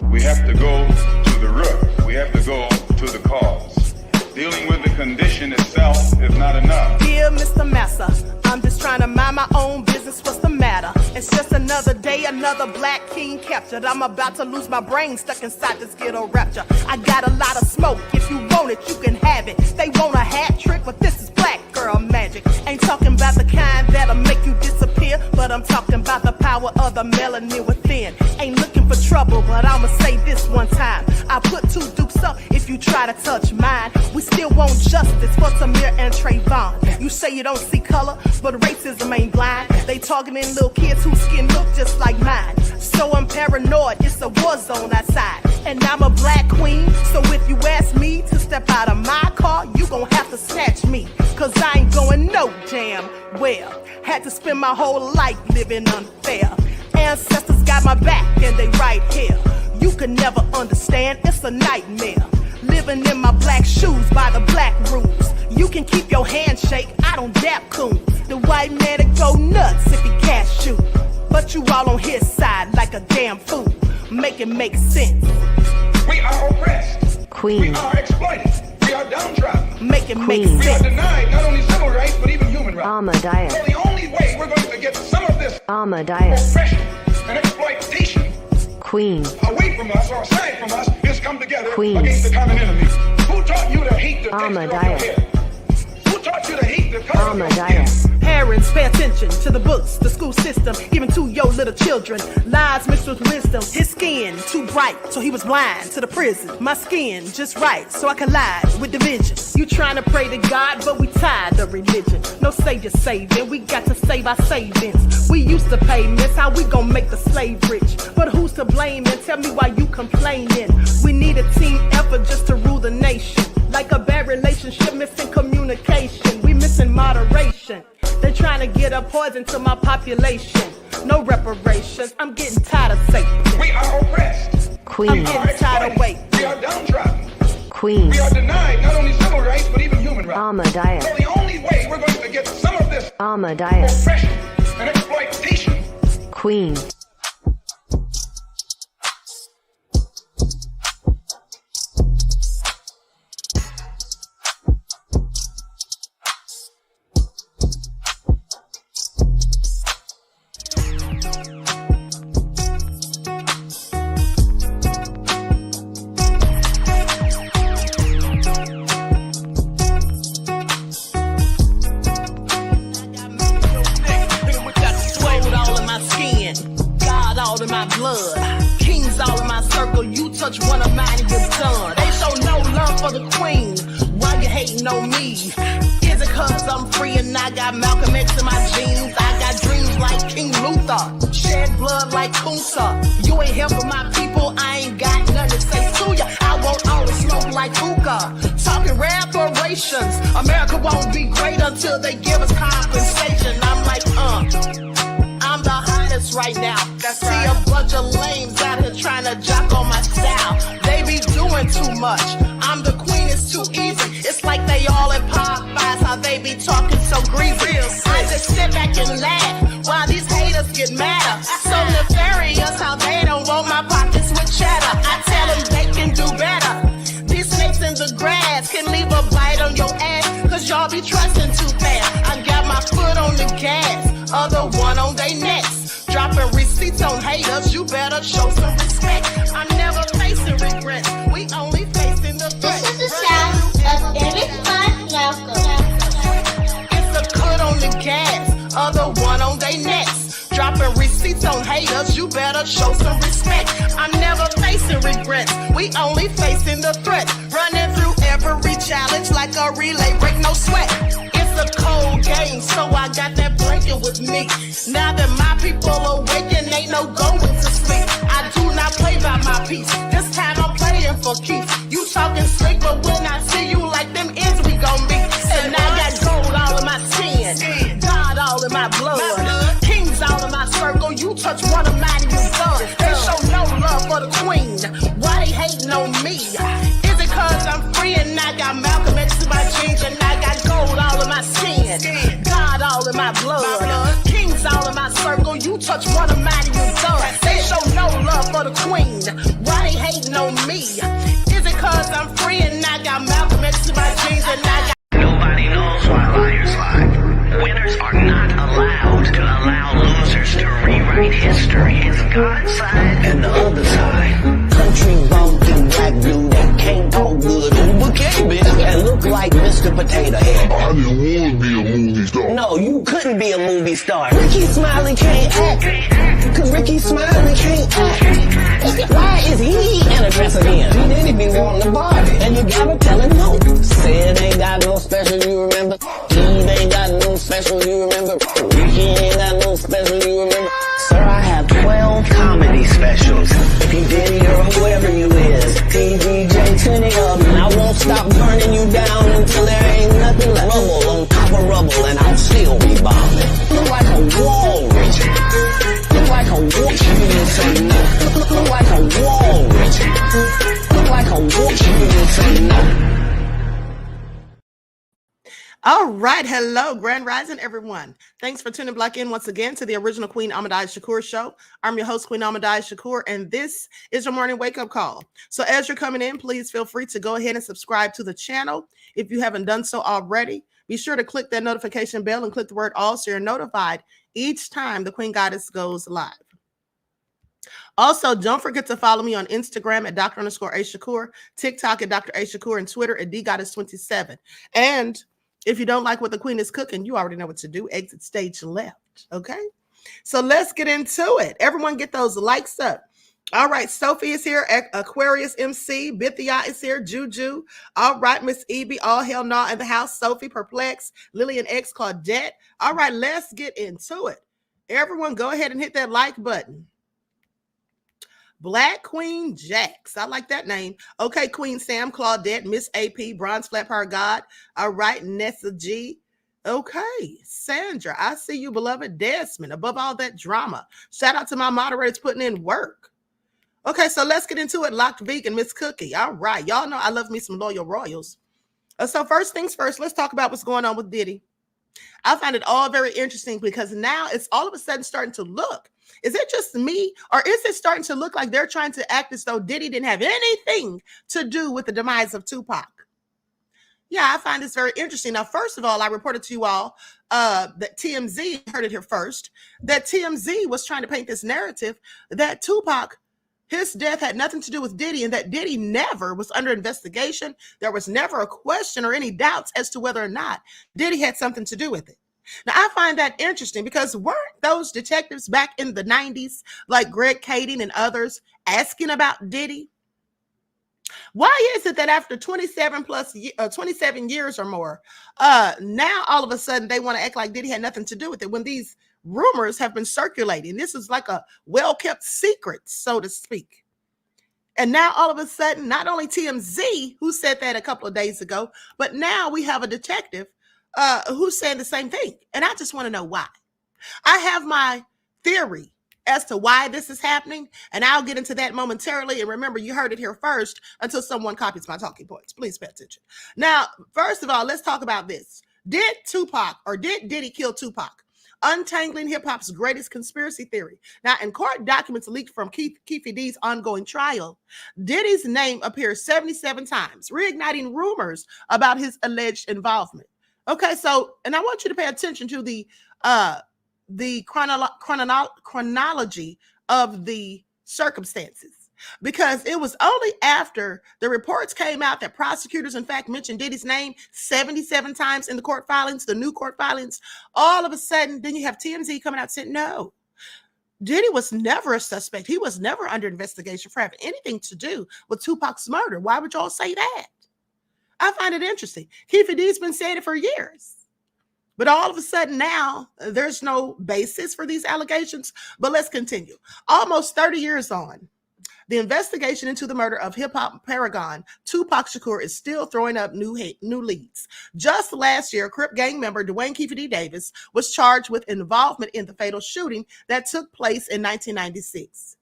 We have to go to the root. We have to go to the cause. Dealing with the condition itself is not enough. Dear Mr. Massa, I'm just trying to mind my own business. What's the matter? It's just another day, another black king captured. I'm about to lose my brain, stuck inside this ghetto rapture. I got a lot of smoke. If you want it, you can have it. They want a hat trick, but this is black girl magic. Ain't talking about the kind that'll make you disappear, but I'm talking about the power of the melanin within. Ain't looking for trouble, but I'ma say this one time. I put two dukes up if you try to touch mine. We still want justice for Samir and Trayvon. You say you don't see color, but racism ain't blind. They targeting little kids whose skin look just like mine. So I'm paranoid, it's a war zone outside. And I'm a black queen, so if you ask me to step out of my car, you gon' have to snatch me. Cause I ain't going no damn well. Had to spend my whole life living unfair. Ancestors got my back and they right here. You can never understand, it's a nightmare. Living in my black shoes by the black rules. You can keep your handshake, I don't dap coons. The white man will go nuts if he cash you. But you all on his side like a damn fool. Make it make sense. We are oppressed. Queen. We are exploited. We are downtrodden. Make it make Queen. sense. We are denied not only civil rights, but even human rights. Ahmadiyyah. So the only way we're going to get some of this Ahmadiyyah. oppression and exploitation Queen. away from us or aside from us is come together Queen. against the common enemy. Who taught you to hate the texture of your Ahmadiyyah. hair? Who taught you to hate the color of your skin? Ahmadiyyah. Parents, pay attention to the books, the school system, even to your little children. Lies mixed with wisdom. His skin too bright, so he was blind to the prison. My skin just right, so I collide with division. You trying to pray to God, but we tired of religion. No savior saving, we got to save our savings. We used to pay miss, how we gon' make the slave rich? But who's to blame, and tell me why you complaining? We need a team effort just to rule the nation. Like a bad relationship, missing communication. We missing moderation. They trying to get a poison to my population. No reparations. I'm getting tired of Satan. We are oppressed. Queen. I'm getting tired of waiting. We are downtrodden. Queen. We are denied not only civil rights, but even human rights. Ahmadiyyah. So the only way we're going to get some of this Ahmadiyyah. oppression and exploitation. Queen. In my blood, kings all in my circle. You touch one of mine and you're done. They show no love for the queen. Why you hating on me? Is it cause I'm free and I got Malcolm X in my jeans? I got dreams like King Luther, shed blood like Kunsa. You ain't helping my people, I ain't got nothing to say to ya. I won't always smoke like hookah. Talking reparations, America won't be great until they give us compensation. I'm like, I'm the hottest right now. See a bunch of lames out here trying to jock on my style. They be doing too much. I'm the queen, it's too easy. It's like they all in Popeyes, how they be talking so greasy. I just sit back and laugh while these haters get madder. So nefarious how they don't want my pockets with cheddar. I tell them they can do better. These snakes in the grass can leave a bite on your ass, cause y'all be trusting too fast. I got my foot on the gas, other one on they necks. Dropping receipts on haters, you better show some respect. I'm never facing regrets, we only facing the threat. This is the sound of Eric Malcolm. It's a cut on the gas, other one on they necks. Dropping receipts on haters, you better show some respect. I'm never facing regrets, we only facing the threat. Running through every challenge like a relay, break no sweat. It's a cold game, so I got that blanket with me. Now that my people awaken, ain't no going to sleep. I do not play by my piece, this time I'm playing for keeps. You talking slick, but when I see you like them ends, we gon' meet. And I got gold all in my skin, God all in my blood, kings all in my circle. You touch one of mine and you're done. They show no love for the queen, why they hating on me? Is it cause I'm free and I got Malcolm X in my jeans, and I got gold all in my skin, God all in my blood, kings all in my circle. You touch one of mine and you're done. They show no love for the queen, why they hating on me? Is it cause I'm free and I got Malcolm X to my jeans and I got... Nobody knows why liars lie. Winners are not allowed to allow losers to rewrite history. It's God's side and the other side. Country bumpkin black dude that can't talk good, Uber bitch, and look like Mr. Potato Head. I didn't want to be a movie star. No, you couldn't be a movie star. Ricky Smiley can't act, cause Ricky Smiley can't act. Why is he in a dress again? He didn't be wanting to Barbie, and you gotta tell him no. Sid ain't got no special, you remember? Eve ain't got no special, you remember? Ricky ain't got no special, you remember? Sir, I have 12 comedy specials. If you Diddy or whoever you is, TDJ, 20 of them, I won't stop burning you down until there ain't nothing left. Rubble on top of rubble, and I'll still be bombing. Look like a wall, Richie. Look like a wall, you didn't say no. Look like a wall, Richie. Look like a wall, you didn't say no. All right. Hello, Grand Rising, everyone. Thanks for tuning back in once again to the original Queen Ahmadiyyah Shakur show. I'm your host, Queen Ahmadiyyah Shakur, and this is your morning wake-up call. So as you're coming in, please feel free to go ahead and subscribe to the channel. If you haven't done so already, be sure to click that notification bell and click the word all so you're notified each time the Queen Goddess goes live. Also, don't forget to follow me on Instagram at Dr._A_Shakur, TikTok at Dr. A Shakur, and Twitter at DGoddess27. And if you don't like what the Queen is cooking, you already know what to do. Exit stage left. Okay. So let's get into it. Everyone get those likes up. All right. Sophie is here. Aquarius MC. Bithia is here. Juju. All right. Miss Evie. All hell no in the house. Sophie. Perplex. Lillian X. Claudette. All right. Let's get into it. Everyone go ahead and hit that like button. Black Queen Jax. I like that name. Okay, Queen Sam, Claudette, Miss AP, Bronze Flat Power God. All right, Nessa G. Okay, Sandra. I see you, beloved. Desmond. Above all that drama. Shout out to my moderators putting in work. Okay, so let's get into it. Locked Vegan, Miss Cookie. All right. Y'all know I love me some Loyal Royals. So first things first, let's talk about what's going on with Diddy. I find it all very interesting because now it's all of a sudden starting to look. Is it just me, or is it starting to look like they're trying to act as though Diddy didn't have anything to do with the demise of Tupac? Yeah, I find this very interesting. Now, first of all, I reported to you all that TMZ heard it here first, that TMZ was trying to paint this narrative that Tupac, his death had nothing to do with Diddy, and that Diddy never was under investigation. There was never a question or any doubts as to whether or not Diddy had something to do with it. Now, I find that interesting because weren't those detectives back in the 90s, like Greg Kading and others, asking about Diddy? Why is it that after 27 years or more, now all of a sudden they want to act like Diddy had nothing to do with it when these rumors have been circulating? This is like a well-kept secret, so to speak. And now all of a sudden, not only TMZ, who said that a couple of days ago, but now we have a detective who's saying the same thing. And I just want to know why. I have my theory as to why this is happening, and I'll get into that momentarily. And remember, you heard it here first until someone copies my talking points. Please pay attention. Now, first of all, let's talk about this. Did Tupac or did Diddy kill Tupac? Untangling hip-hop's greatest conspiracy theory. Now, in court documents leaked from Keffe D's ongoing trial, Diddy's name appears 77 times, reigniting rumors about his alleged involvement. Okay, so, and I want you to pay attention to the chronology of the circumstances, because it was only after the reports came out that prosecutors, in fact, mentioned Diddy's name 77 times in the court filings, the new court filings, all of a sudden, then you have TMZ coming out saying, no, Diddy was never a suspect. He was never under investigation for having anything to do with Tupac's murder. Why would y'all say that? I find it interesting. Keffe D's been saying it for years. But all of a sudden now, there's no basis for these allegations. But let's continue. Almost 30 years on, the investigation into the murder of hip-hop paragon Tupac Shakur is still throwing up new leads. Just last year, Crip gang member Dwayne Keffe D. Davis was charged with involvement in the fatal shooting that took place in 1996.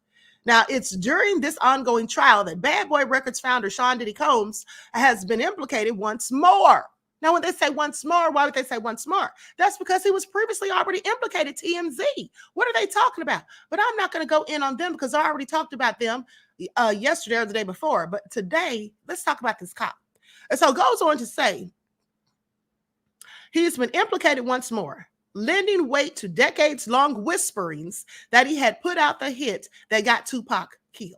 Now, it's during this ongoing trial that Bad Boy Records founder Sean Diddy Combs has been implicated once more. Now, when they say once more, why would they say once more? That's because he was previously already implicated, TMZ. What are they talking about? But I'm not going to go in on them because I already talked about them yesterday or the day before. But today, let's talk about this cop. And so it goes on to say, he's been implicated once more, lending weight to decades-long whisperings that he had put out the hit that got Tupac killed.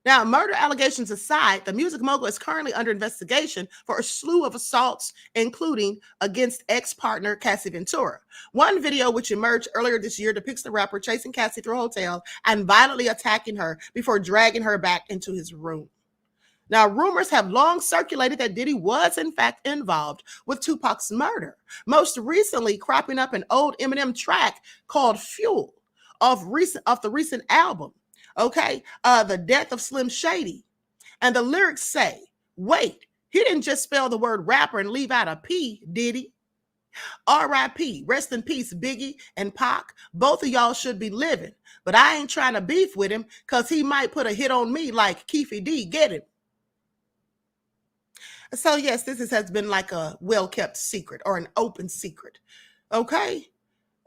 Now, murder allegations aside, the music mogul is currently under investigation for a slew of assaults, including against ex-partner Cassie Ventura. One video, which emerged earlier this year, depicts the rapper chasing Cassie through a hotel and violently attacking her before dragging her back into his room. Now, rumors have long circulated that Diddy was, in fact, involved with Tupac's murder, most recently cropping up an old Eminem track called Fuel off the recent album. Okay, The Death of Slim Shady. And the lyrics say, wait, he didn't just spell the word rapper and leave out a P, did he? R.I.P., rest in peace, Biggie and Pac. Both of y'all should be living, but I ain't trying to beef with him because he might put a hit on me like Keefy D, get him. So yes, this has been like a well-kept secret or an open secret, okay?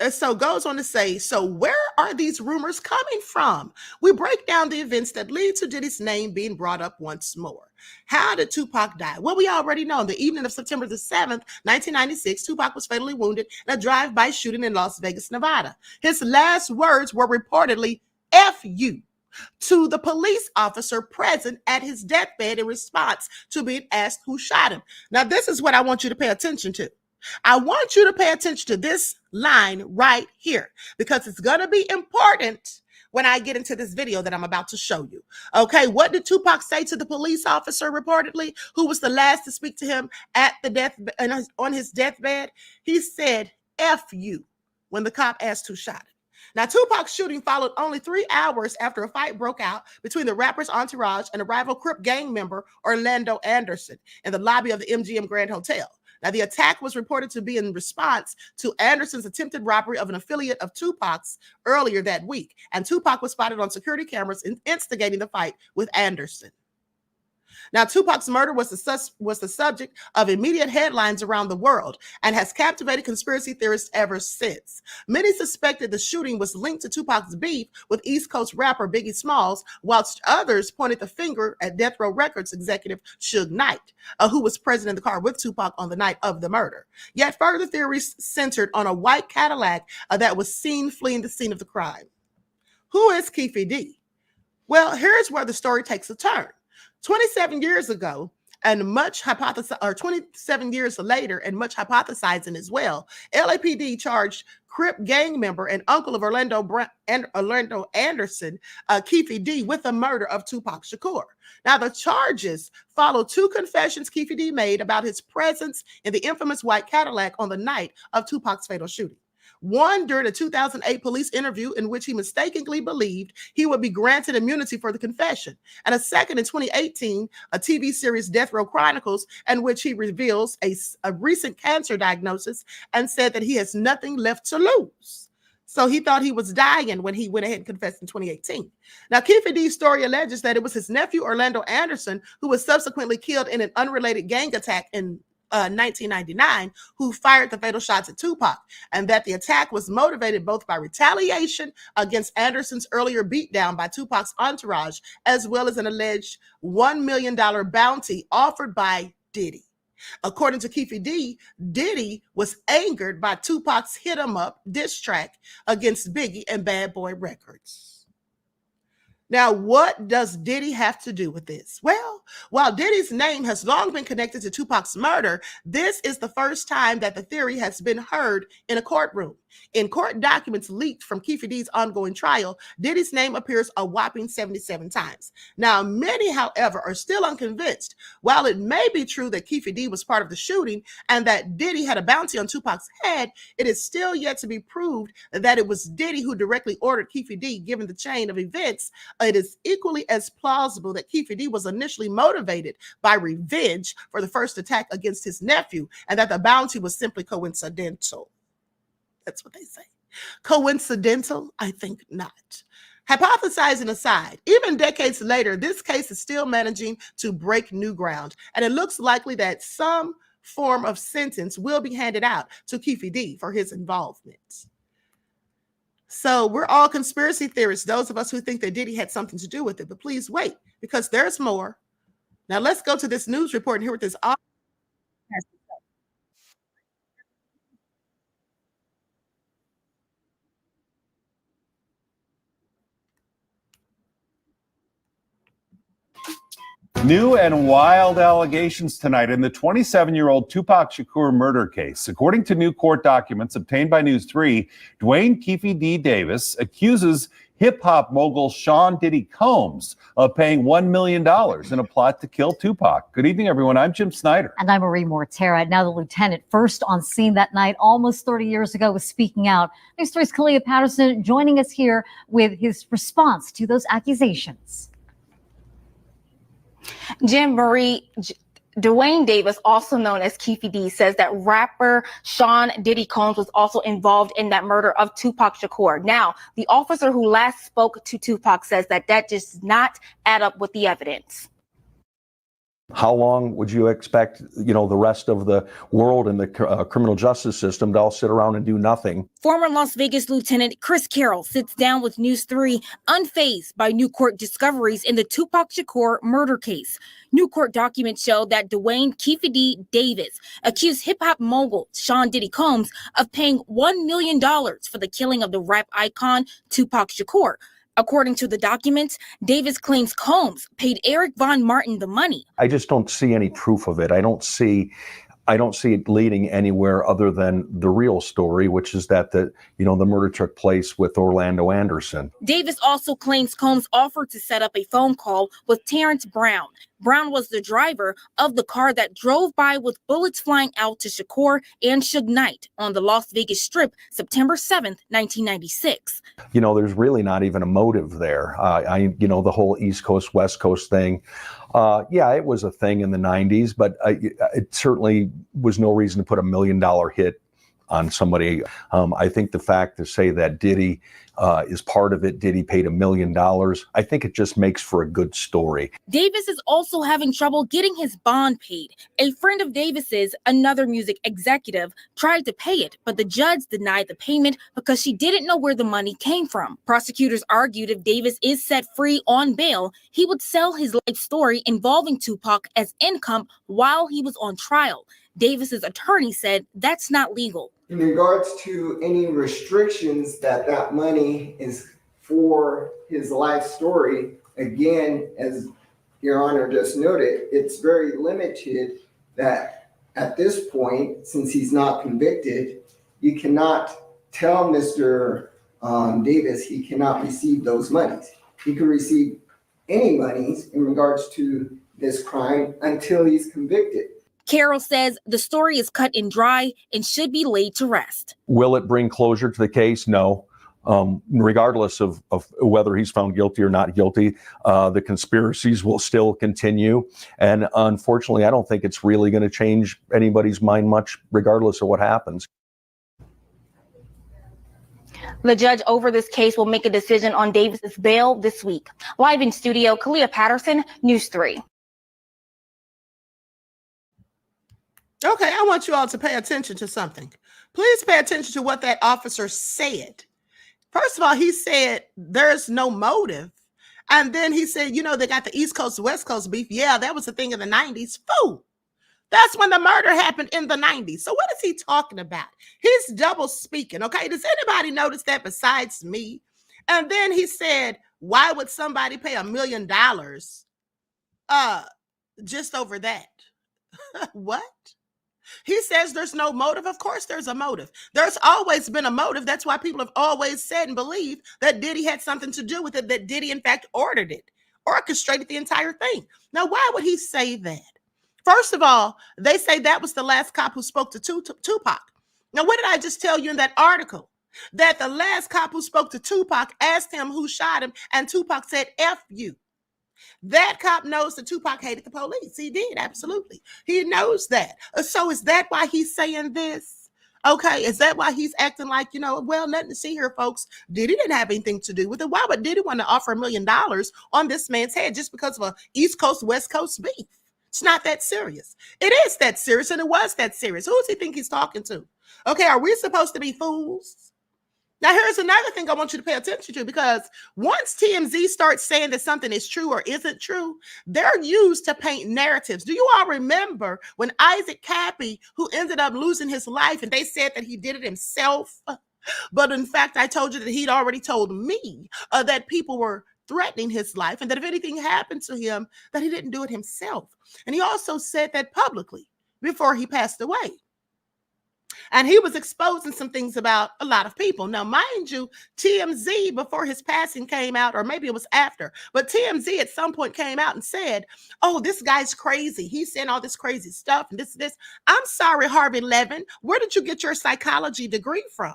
And so goes on to say, so where are these rumors coming from? We break down the events that lead to Diddy's name being brought up once more. How did Tupac die? Well, we already know. On the evening of September the 7th, 1996, Tupac was fatally wounded in a drive-by shooting in Las Vegas, Nevada. His last words were reportedly, F you, to the police officer present at his deathbed in response to being asked who shot him. Now, this is what I want you to pay attention to. I want you to pay attention to this line right here because it's going to be important when I get into this video that I'm about to show you. Okay, what did Tupac say to the police officer reportedly, who was the last to speak to him at the on his deathbed? He said, F you, when the cop asked who shot him. Now, Tupac's shooting followed only 3 hours after a fight broke out between the rapper's entourage and a rival Crip gang member, Orlando Anderson, in the lobby of the MGM Grand Hotel. Now, the attack was reported to be in response to Anderson's attempted robbery of an affiliate of Tupac's earlier that week, and Tupac was spotted on security cameras instigating the fight with Anderson. Now, Tupac's murder was the subject of immediate headlines around the world and has captivated conspiracy theorists ever since. Many suspected the shooting was linked to Tupac's beef with East Coast rapper Biggie Smalls, whilst others pointed the finger at Death Row Records executive Suge Knight, who was present in the car with Tupac on the night of the murder. Yet further theories centered on a white Cadillac that was seen fleeing the scene of the crime. Who is Keefy D? Well, here's where the story takes a turn. 27 years ago, and 27 years later, and much hypothesizing as well, LAPD charged Crip gang member and uncle of Orlando Anderson, Keefy D, with the murder of Tupac Shakur. Now, the charges follow 2 confessions Keefy D made about his presence in the infamous white Cadillac on the night of Tupac's fatal shooting. One during a 2008 police interview in which he mistakenly believed he would be granted immunity for the confession, and a second in 2018, a TV series Death Row Chronicles, in which he reveals a recent cancer diagnosis and said that he has nothing left to lose. So he thought he was dying when he went ahead and confessed in 2018. Now, Keefy D's story alleges that it was his nephew, Orlando Anderson, who was subsequently killed in an unrelated gang attack in 1999, who fired the fatal shots at Tupac, and that the attack was motivated both by retaliation against Anderson's earlier beatdown by Tupac's entourage, as well as an alleged $1 million bounty offered by Diddy. According to Keefy D, Diddy was angered by Tupac's Hit 'Em Up diss track against Biggie and Bad Boy Records. Now, what does Diddy have to do with this? Well, while Diddy's name has long been connected to Tupac's murder, this is the first time that the theory has been heard in a courtroom. In court documents leaked from Keefy D's ongoing trial, Diddy's name appears a whopping 77 times. Now, many, however, are still unconvinced. While it may be true that Keefy D was part of the shooting and that Diddy had a bounty on Tupac's head, it is still yet to be proved that it was Diddy who directly ordered Keefy D, given the chain of events. It is equally as plausible that Keefy D was initially motivated by revenge for the first attack against his nephew, and that the bounty was simply coincidental. That's what they say. Coincidental? I think not. Hypothesizing aside, even decades later, this case is still managing to break new ground, and it looks likely that some form of sentence will be handed out to Keefy D for his involvement. So we're all conspiracy theorists, those of us who think that Diddy had something to do with it. But please wait, because there's more. Now let's go to this news report and hear what this author has to say. New and wild allegations tonight in the 27-year-old Tupac Shakur murder case. According to new court documents obtained by News 3, Dwayne "Keefe D. Davis accuses hip-hop mogul Sean Diddy Combs of paying $1 million in a plot to kill Tupac. Good evening, everyone. I'm Jim Snyder. And I'm Marie Mortera. Now the lieutenant, first on scene that night, almost 30 years ago, was speaking out. News 3's Kalia Patterson joining us here with his response to those accusations. Jim, Marie, Dwayne Davis, also known as Keefe D, says that rapper Sean Diddy Combs was also involved in that murder of Tupac Shakur. Now, the officer who last spoke to Tupac says that does not add up with the evidence. How long would you expect, the rest of the world and the criminal justice system to all sit around and do nothing? Former Las Vegas Lieutenant Chris Carroll sits down with News 3, unfazed by new court discoveries in the Tupac Shakur murder case. New court documents show that Dwayne "Keefe D. Davis accused hip-hop mogul Sean Diddy Combs of paying $1 million for the killing of the rap icon Tupac Shakur. According to the documents, Davis claims Combs paid Eric Von Martin the money. I just don't see any proof of it. I don't see it leading anywhere other than the real story, which is that the murder took place with Orlando Anderson. Davis also claims Combs offered to set up a phone call with Terrence Brown. Brown was the driver of the car that drove by with bullets flying out to Shakur and Suge Knight on the Las Vegas Strip, September 7th, 1996. There's really not even a motive there. The whole East Coast, West Coast thing. It was a thing in the 90s, but it certainly was no reason to put $1 million hit on somebody. I think the fact to say that Diddy is part of it, Diddy paid $1 million, I think it just makes for a good story. Davis is also having trouble getting his bond paid. A friend of Davis's, another music executive, tried to pay it, but the judge denied the payment because she didn't know where the money came from. Prosecutors argued if Davis is set free on bail, he would sell his life story involving Tupac as income while he was on trial. Davis's attorney said that's not legal. In regards to any restrictions that money is for his life story, again, as Your Honor just noted, it's very limited that at this point, since he's not convicted, you cannot tell Mr. Davis he cannot receive those monies. He can receive any monies in regards to this crime until he's convicted. Carroll says the story is cut and dry and should be laid to rest. Will it bring closure to the case? No. Regardless of whether he's found guilty or not guilty, the conspiracies will still continue. And unfortunately, I don't think it's really going to change anybody's mind much, regardless of what happens. The judge over this case will make a decision on Davis's bail this week. Live in studio, Kalia Patterson, News 3. Okay, I want you all to pay attention to something. Please pay attention to what that officer said. First of all, he said there's no motive. And then he said, they got the East Coast, West Coast beef. Yeah, that was the thing in the 90s. Fool. That's when the murder happened in the 90s. So what is he talking about? He's double speaking. Okay, does anybody notice that besides me? And then he said, why would somebody pay $1 million just over that? What? He says there's no motive. Of course there's a motive. There's always been a motive. That's why people have always said and believed that Diddy had something to do with it, that Diddy, in fact, ordered it, orchestrated the entire thing. Now, why would he say that? First of all, they say that was the last cop who spoke to Tupac. Now, what did I just tell you in that article? That the last cop who spoke to Tupac asked him who shot him, and Tupac said, F you. That cop knows that Tupac hated the police. He did, absolutely. He knows that. So is that why he's saying this? Okay, is that why he's acting like, well, nothing to see here, folks. Diddy didn't have anything to do with it. Why would Diddy want to offer $1 million on this man's head just because of a East Coast, West Coast beef? It's not that serious. It is that serious, and it was that serious. Who does he think he's talking to? Okay, are we supposed to be fools? Now, here's another thing I want you to pay attention to, because once TMZ starts saying that something is true or isn't true, they're used to paint narratives. Do you all remember when Isaac Cappy, who ended up losing his life, and they said that he did it himself? But in fact, I told you that he'd already told me that people were threatening his life, and that if anything happened to him, that he didn't do it himself. And he also said that publicly before he passed away. And he was exposing some things about a lot of people. Now, mind you, TMZ, before his passing, came out, or maybe it was after, but TMZ at some point came out and said, oh, this guy's crazy. He's saying all this crazy stuff and this. I'm sorry, Harvey Levin. Where did you get your psychology degree from?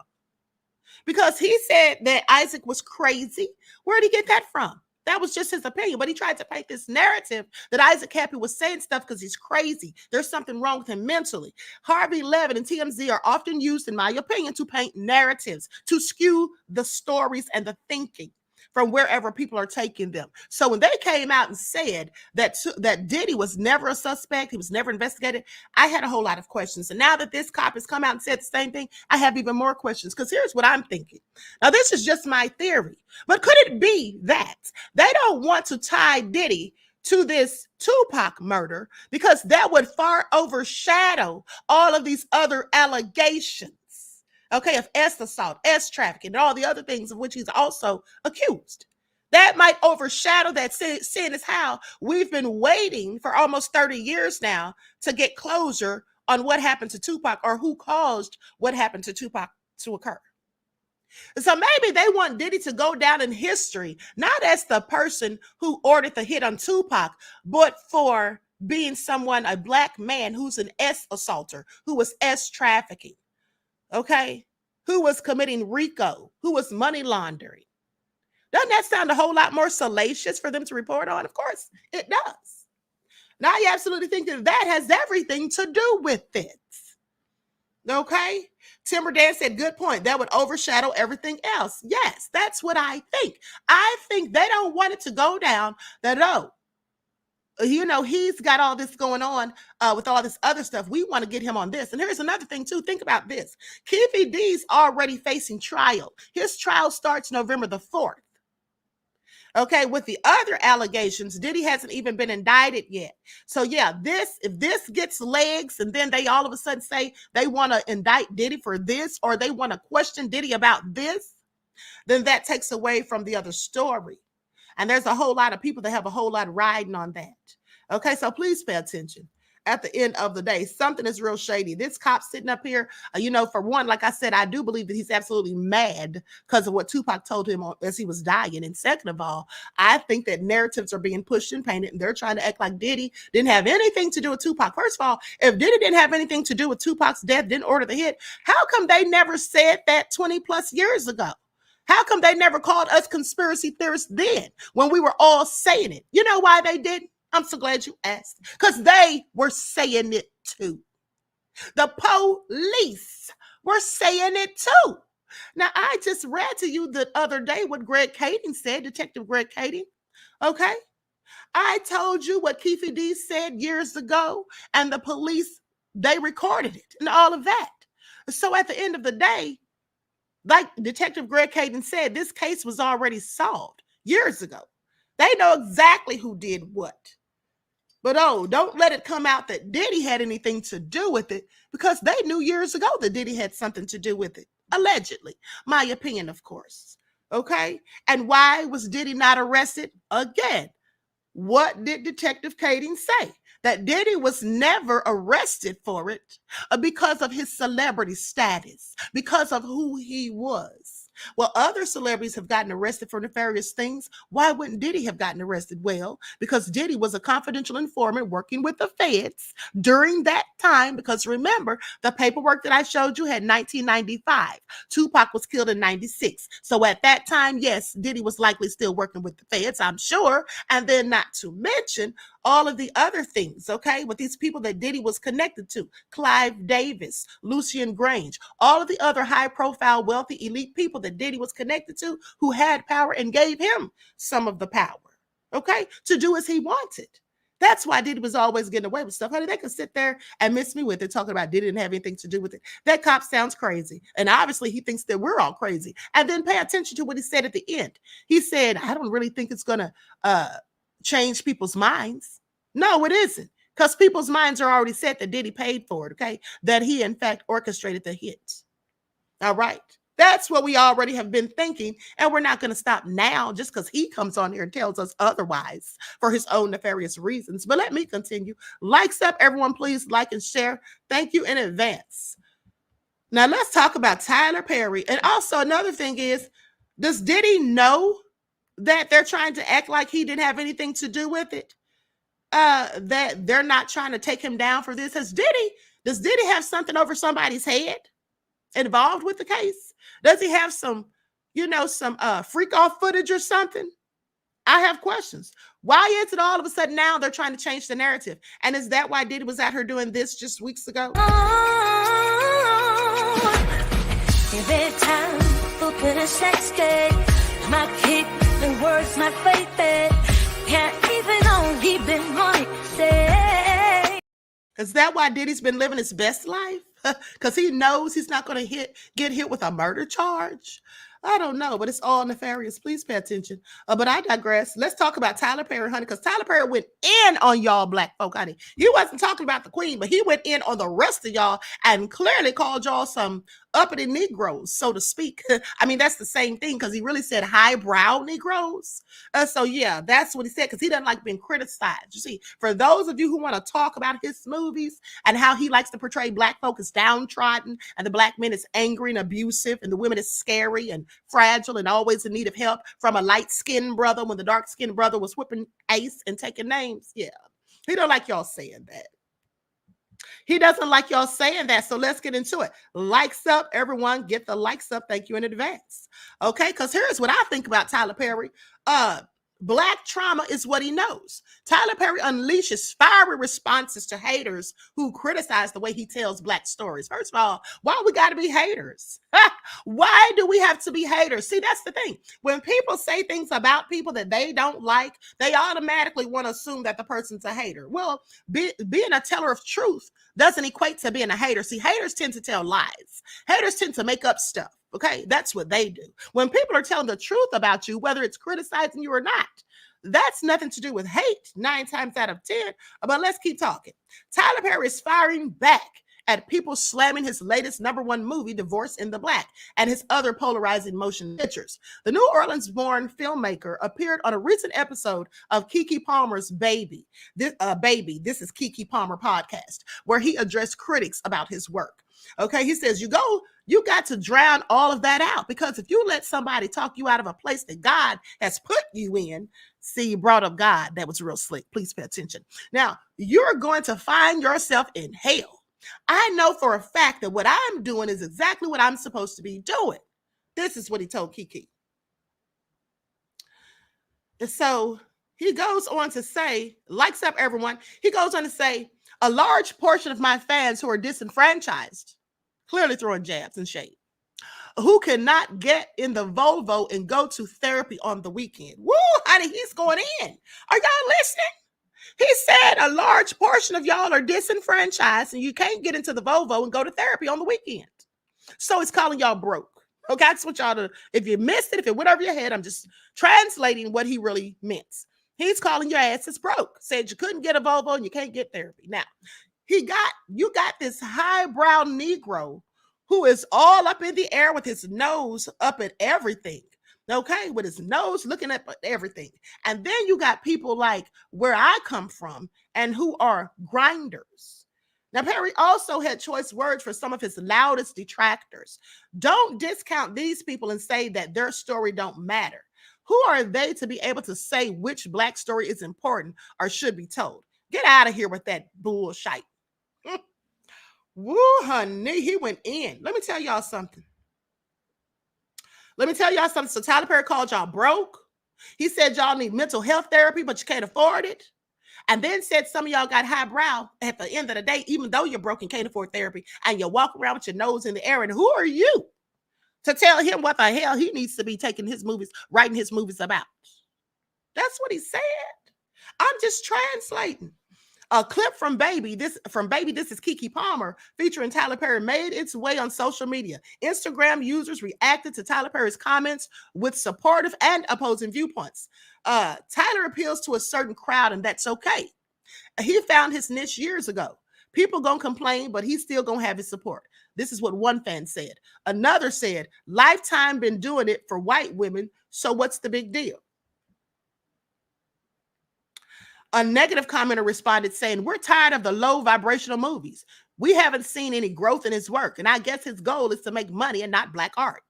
Because he said that Isaac was crazy. Where did he get that from? That was just his opinion, but he tried to paint this narrative that Isaac Cappy was saying stuff because he's crazy. There's something wrong with him mentally. Harvey Levin and TMZ are often used, in my opinion, to paint narratives, to skew the stories and the thinking from wherever people are taking them. So when they came out and said that Diddy was never a suspect, he was never investigated, I had a whole lot of questions. And now that this cop has come out and said the same thing, I have even more questions, because here's what I'm thinking. Now, this is just my theory, but could it be that they don't want to tie Diddy to this Tupac murder because that would far overshadow all of these other allegations? Okay, of S assault, S trafficking, and all the other things of which he's also accused. That might overshadow that, seeing as how we've been waiting for almost 30 years now to get closure on what happened to Tupac, or who caused what happened to Tupac to occur. So maybe they want Diddy to go down in history, not as the person who ordered the hit on Tupac, but for being someone, a black man who's an S assaulter, who was S trafficking. Okay, who was committing RICO, who was money laundering. Doesn't that sound a whole lot more salacious for them to report on? Of course it does. Now, I absolutely think that has everything to do with it. Okay, Timber Dan said, good point. That would overshadow everything else. Yes, that's what I think. I think they don't want it to go down that, oh, he's got all this going on with all this other stuff. We want to get him on this. And here's another thing, too. Think about this. Keefe D's already facing trial. His trial starts November the 4th. Okay, with the other allegations, Diddy hasn't even been indicted yet. So, yeah, if this gets legs and then they all of a sudden say they want to indict Diddy for this, or they want to question Diddy about this, then that takes away from the other story. And there's a whole lot of people that have a whole lot riding on that. Okay, so please pay attention. At the end of the day, something is real shady. This cop sitting up here, for one, like I said, I do believe that he's absolutely mad because of what Tupac told him as he was dying. And second of all, I think that narratives are being pushed and painted, and they're trying to act like Diddy didn't have anything to do with Tupac. First of all, if Diddy didn't have anything to do with Tupac's death, didn't order the hit, how come they never said that 20 plus years ago? How come they never called us conspiracy theorists then when we were all saying it? You know why they didn't? I'm so glad you asked. Because they were saying it too. The police were saying it too. Now, I just read to you the other day what Greg Kading said, Detective Greg Kading. Okay? I told you what Keefe D said years ago, and the police, they recorded it and all of that. So at the end of the day, like Detective Greg Kading said, this case was already solved years ago. They know exactly who did what. But don't let it come out that Diddy had anything to do with it, because they knew years ago that Diddy had something to do with it. Allegedly. My opinion, of course. Okay? And why was Diddy not arrested? Again, what did Detective Kading say? That Diddy was never arrested for it because of his celebrity status, because of who he was. Well, other celebrities have gotten arrested for nefarious things. Why wouldn't Diddy have gotten arrested? Well, because Diddy was a confidential informant working with the feds during that time. Because remember, the paperwork that I showed you had 1995. Tupac was killed in 96. So at that time, yes, Diddy was likely still working with the feds, I'm sure. And then not to mention all of the other things, okay, with these people that Diddy was connected to, Clive Davis, Lucian Grange, all of the other high-profile, wealthy, elite people that Diddy was connected to who had power and gave him some of the power, okay, to do as he wanted. That's why Diddy was always getting away with stuff. Honey, they could sit there and miss me with it, talking about Diddy didn't have anything to do with it. That cop sounds crazy. And obviously he thinks that we're all crazy. And then pay attention to what he said at the end. He said, I don't really think it's going to change people's minds. No, it isn't. Because people's minds are already set that Diddy paid for it, okay? That he, in fact, orchestrated the hit. All right. That's what we already have been thinking, and we're not going to stop now just because he comes on here and tells us otherwise for his own nefarious reasons. But let me continue. Likes up, everyone, please like and share. Thank you in advance. Now, let's talk about Tyler Perry. And also another thing is, does Diddy know that they're trying to act like he didn't have anything to do with it? That they're not trying to take him down for this? Does Diddy have something over somebody's head involved with the case? Does he have some freak off footage or something? I have questions. Why is it all of a sudden now they're trying to change the narrative? And is that why Diddy was out here doing this just weeks ago? Every time open a sex tape, my kick, the words my faith, can't even on even money say. Is that why Diddy's been living his best life? Because he knows he's not going to get hit with a murder charge? I don't know, but it's all nefarious. Please pay attention. But I digress. Let's talk about Tyler Perry, honey, because Tyler Perry went in on y'all black folk, honey. He wasn't talking about the queen, but he went in on the rest of y'all and clearly called y'all some uppity Negroes, so to speak. I mean, that's the same thing because he really said highbrow Negroes. So yeah, that's what he said because he doesn't like being criticized. You see, for those of you who want to talk about his movies and how he likes to portray black folk as downtrodden and the black men is angry and abusive and the women is scary and fragile and always in need of help from a light-skinned brother when the dark-skinned brother was whipping ace and taking names. Yeah, he don't like y'all saying that. He doesn't like y'all saying that. So let's get into it. Likes up, everyone. Get the likes up. Thank you in advance. Okay, because here's what I think about Tyler Perry. Black trauma is what he knows. Tyler Perry unleashes fiery responses to haters who criticize the way he tells black stories. First of all, why we got to be haters? Why do we have to be haters? See, that's the thing. When people say things about people that they don't like, they automatically want to assume that the person's a hater. Well, being a teller of truth doesn't equate to being a hater. See, haters tend to tell lies. Haters tend to make up stuff. Okay, that's what they do. When people are telling the truth about you, whether it's criticizing you or not, that's nothing to do with hate 9 times out of 10. But let's keep talking. Tyler Perry is firing back at people slamming his latest #1 movie, Divorce in the Black, and his other polarizing motion pictures. The New Orleans-born filmmaker appeared on a recent episode of Keke Palmer's Baby. This is Keke Palmer podcast, where he addressed critics about his work. Okay, he says, you got to drown all of that out, because if you let somebody talk you out of a place that God has put you in, see, you brought up God, that was real slick. Please pay attention. Now, you're going to find yourself in hell. I know for a fact that what I'm doing is exactly what I'm supposed to be doing. This is what he told Keke. And so he goes on to say, likes up, everyone. He goes on to say, a large portion of my fans who are disenfranchised, clearly throwing jabs and shade, who cannot get in the Volvo and go to therapy on the weekend. Woo, honey, he's going in. Are y'all listening? He said a large portion of y'all are disenfranchised and you can't get into the Volvo and go to therapy on the weekend. So he's calling y'all broke. Okay, I just want y'all to, if you missed it, if it went over your head, I'm just translating what he really meant. He's calling your asses broke. Said you couldn't get a Volvo and you can't get therapy. Now, you got this highbrow Negro who is all up in the air with his nose up at everything. Okay, with his nose looking up at everything. And then you got people like where I come from and who are grinders. Now, Perry also had choice words for some of his loudest detractors. Don't discount these people and say that their story don't matter. Who are they to be able to say which black story is important or should be told? Get out of here with that bullshit. Woo, honey, he went in. Let me tell y'all something. So Tyler Perry called y'all broke. He said y'all need mental health therapy, but you can't afford it. And then said some of y'all got highbrow at the end of the day, even though you're broke and can't afford therapy, and you walk around with your nose in the air. And who are you to tell him what the hell he needs to be writing his movies about? That's what he said. I'm just translating. A clip from Baby, this is Keke Palmer, featuring Tyler Perry, made its way on social media. Instagram users reacted to Tyler Perry's comments with supportive and opposing viewpoints. Tyler appeals to a certain crowd, and that's okay. He found his niche years ago. People gonna complain, but he's still gonna have his support. This is what one fan said. Another said, Lifetime been doing it for white women, so what's the big deal? A negative commenter responded saying, we're tired of the low vibrational movies. We haven't seen any growth in his work, and I guess his goal is to make money and not black art.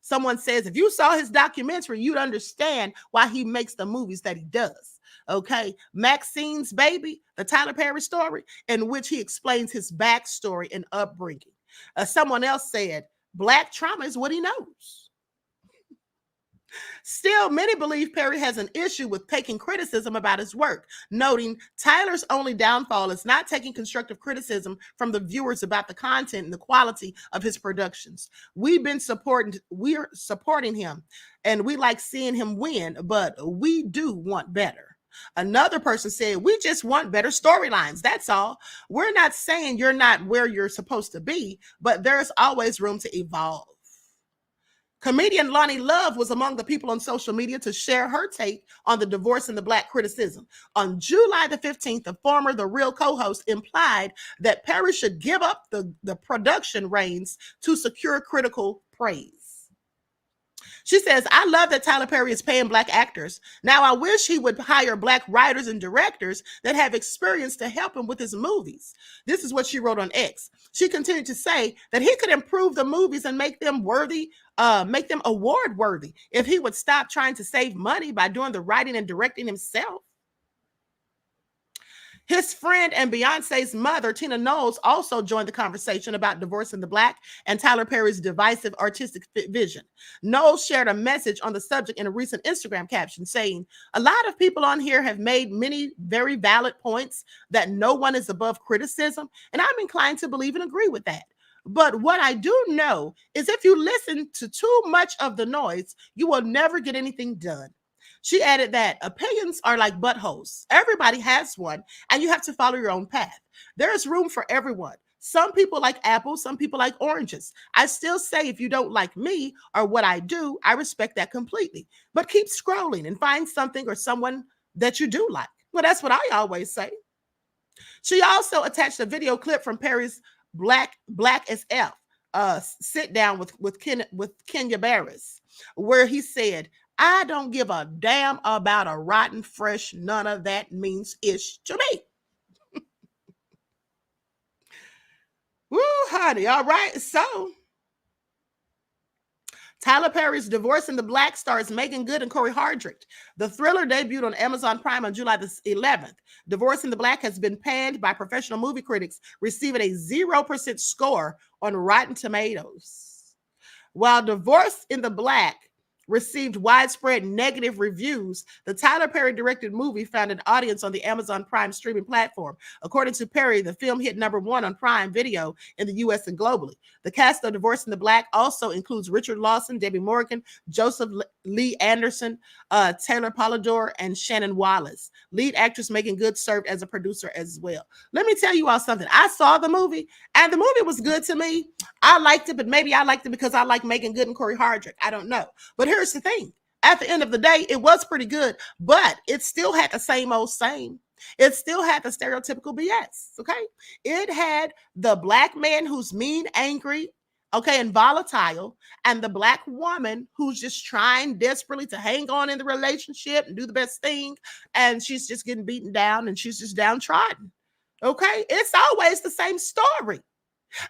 Someone says, if you saw his documentary, you'd understand why he makes the movies that he does. Okay, Maxine's Baby, the Tyler Perry story, in which he explains his backstory and upbringing. Someone else said, black trauma is what he knows. Still, many believe Perry has an issue with taking criticism about his work, noting Tyler's only downfall is not taking constructive criticism from the viewers about the content and the quality of his productions. We're supporting him, and we like seeing him win, but we do want better. Another person said, we just want better storylines. That's all. We're not saying you're not where you're supposed to be, but there's always room to evolve. Comedian Lonnie Love was among the people on social media to share her take on the Divorce in the Black criticism. On July the 15th, the former The Real co-host implied that Perry should give up the production reins to secure critical praise. She says, I love that Tyler Perry is paying black actors. Now I wish he would hire black writers and directors that have experience to help him with his movies. This is what she wrote on X. She continued to say that he could improve the movies and make them award worthy if he would stop trying to save money by doing the writing and directing himself. His friend and Beyonce's mother, Tina Knowles, also joined the conversation about Divorce in the Black and Tyler Perry's divisive artistic vision. Knowles shared a message on the subject in a recent Instagram caption saying, a lot of people on here have made many very valid points that no one is above criticism, and I'm inclined to believe and agree with that. But what I do know is if you listen to too much of the noise, you will never get anything done. She added that opinions are like buttholes. Everybody has one, and you have to follow your own path. There is room for everyone. Some people like apples, some people like oranges. I still say if you don't like me or what I do, I respect that completely. But keep scrolling and find something or someone that you do like. Well, that's what I always say. She also attached a video clip from Perry's Black as F sit down with Kenya Barris, where he said, I don't give a damn about a rotten, fresh, none of that means ish to me. Woo, honey. All right. So Tyler Perry's Divorce in the Black stars Megan Good and Corey Hardrick. The thriller debuted on Amazon Prime on July the 11th. Divorce in the Black has been panned by professional movie critics, receiving a 0% score on Rotten Tomatoes. While Divorce in the Black received widespread negative reviews, the Tyler Perry directed movie found an audience on the Amazon Prime streaming platform. According to Perry, the film hit #1 on Prime Video in the US and globally. The cast of Divorce in the Black also includes Richard Lawson, Debbie Morgan, Joseph Lee Anderson, Taylor Polidor, and Shannon Wallace. Lead actress Megan Good served as a producer as well. Let me tell you all something. I saw the movie, and the movie was good to me. I liked it, but maybe I liked it because I like Megan Good and Corey Hardrick. I don't know. But here's the thing. At the end of the day, it was pretty good, but it still had the same old same. It still had the stereotypical BS, okay? It had the black man who's mean, angry, okay, and volatile, and the black woman who's just trying desperately to hang on in the relationship and do the best thing, and she's just getting beaten down, and she's just downtrodden, okay? It's always the same story.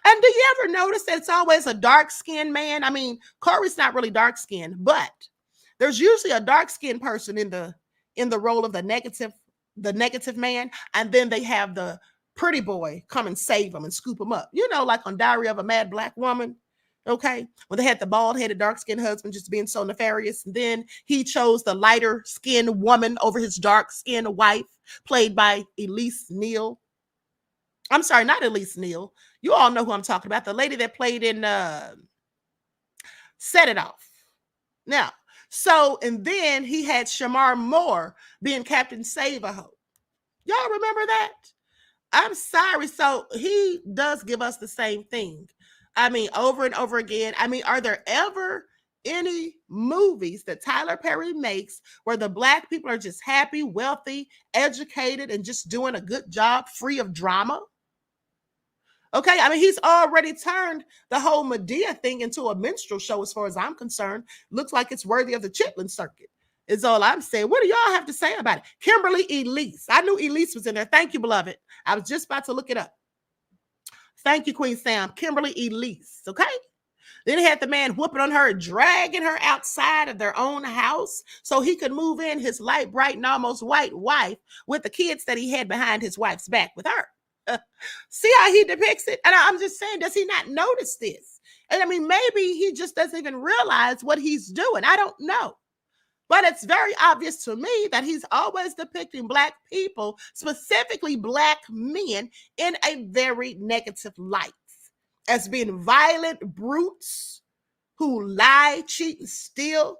And do you ever notice that it's always a dark-skinned man? I mean, Corey's not really dark-skinned, but there's usually a dark-skinned person in the role of the negative man, and then they have the pretty boy come and save them and scoop them up. You know, like on Diary of a Mad Black Woman, okay? When they had the bald-headed, dark-skinned husband just being so nefarious, and then he chose the lighter-skinned woman over his dark-skinned wife, played by Elise Neal. I'm sorry, not Elise Neal. You all know who I'm talking about. The lady that played in Set It Off. Now, so, and then he had Shamar Moore being Captain Save-A-Ho. Y'all remember that? I'm sorry. So he does give us the same thing. I mean, over and over again. I mean, are there ever any movies that Tyler Perry makes where the black people are just happy, wealthy, educated, and just doing a good job, free of drama? Okay, I mean, he's already turned the whole Medea thing into a minstrel show, as far as I'm concerned. Looks like it's worthy of the Chitlin circuit, is all I'm saying. What do y'all have to say about it? Kimberly Elise. I knew Elise was in there. Thank you, beloved. I was just about to look it up. Thank you, Queen Sam. Kimberly Elise, okay? Then he had the man whooping on her, dragging her outside of their own house so he could move in his light, bright, and almost white wife with the kids that he had behind his wife's back with her. See how he depicts it? And I'm just saying, does he not notice this? And I mean, maybe he just doesn't even realize what he's doing. I don't know. But it's very obvious to me that he's always depicting black people, specifically black men, in a very negative light, as being violent brutes who lie, cheat, and steal,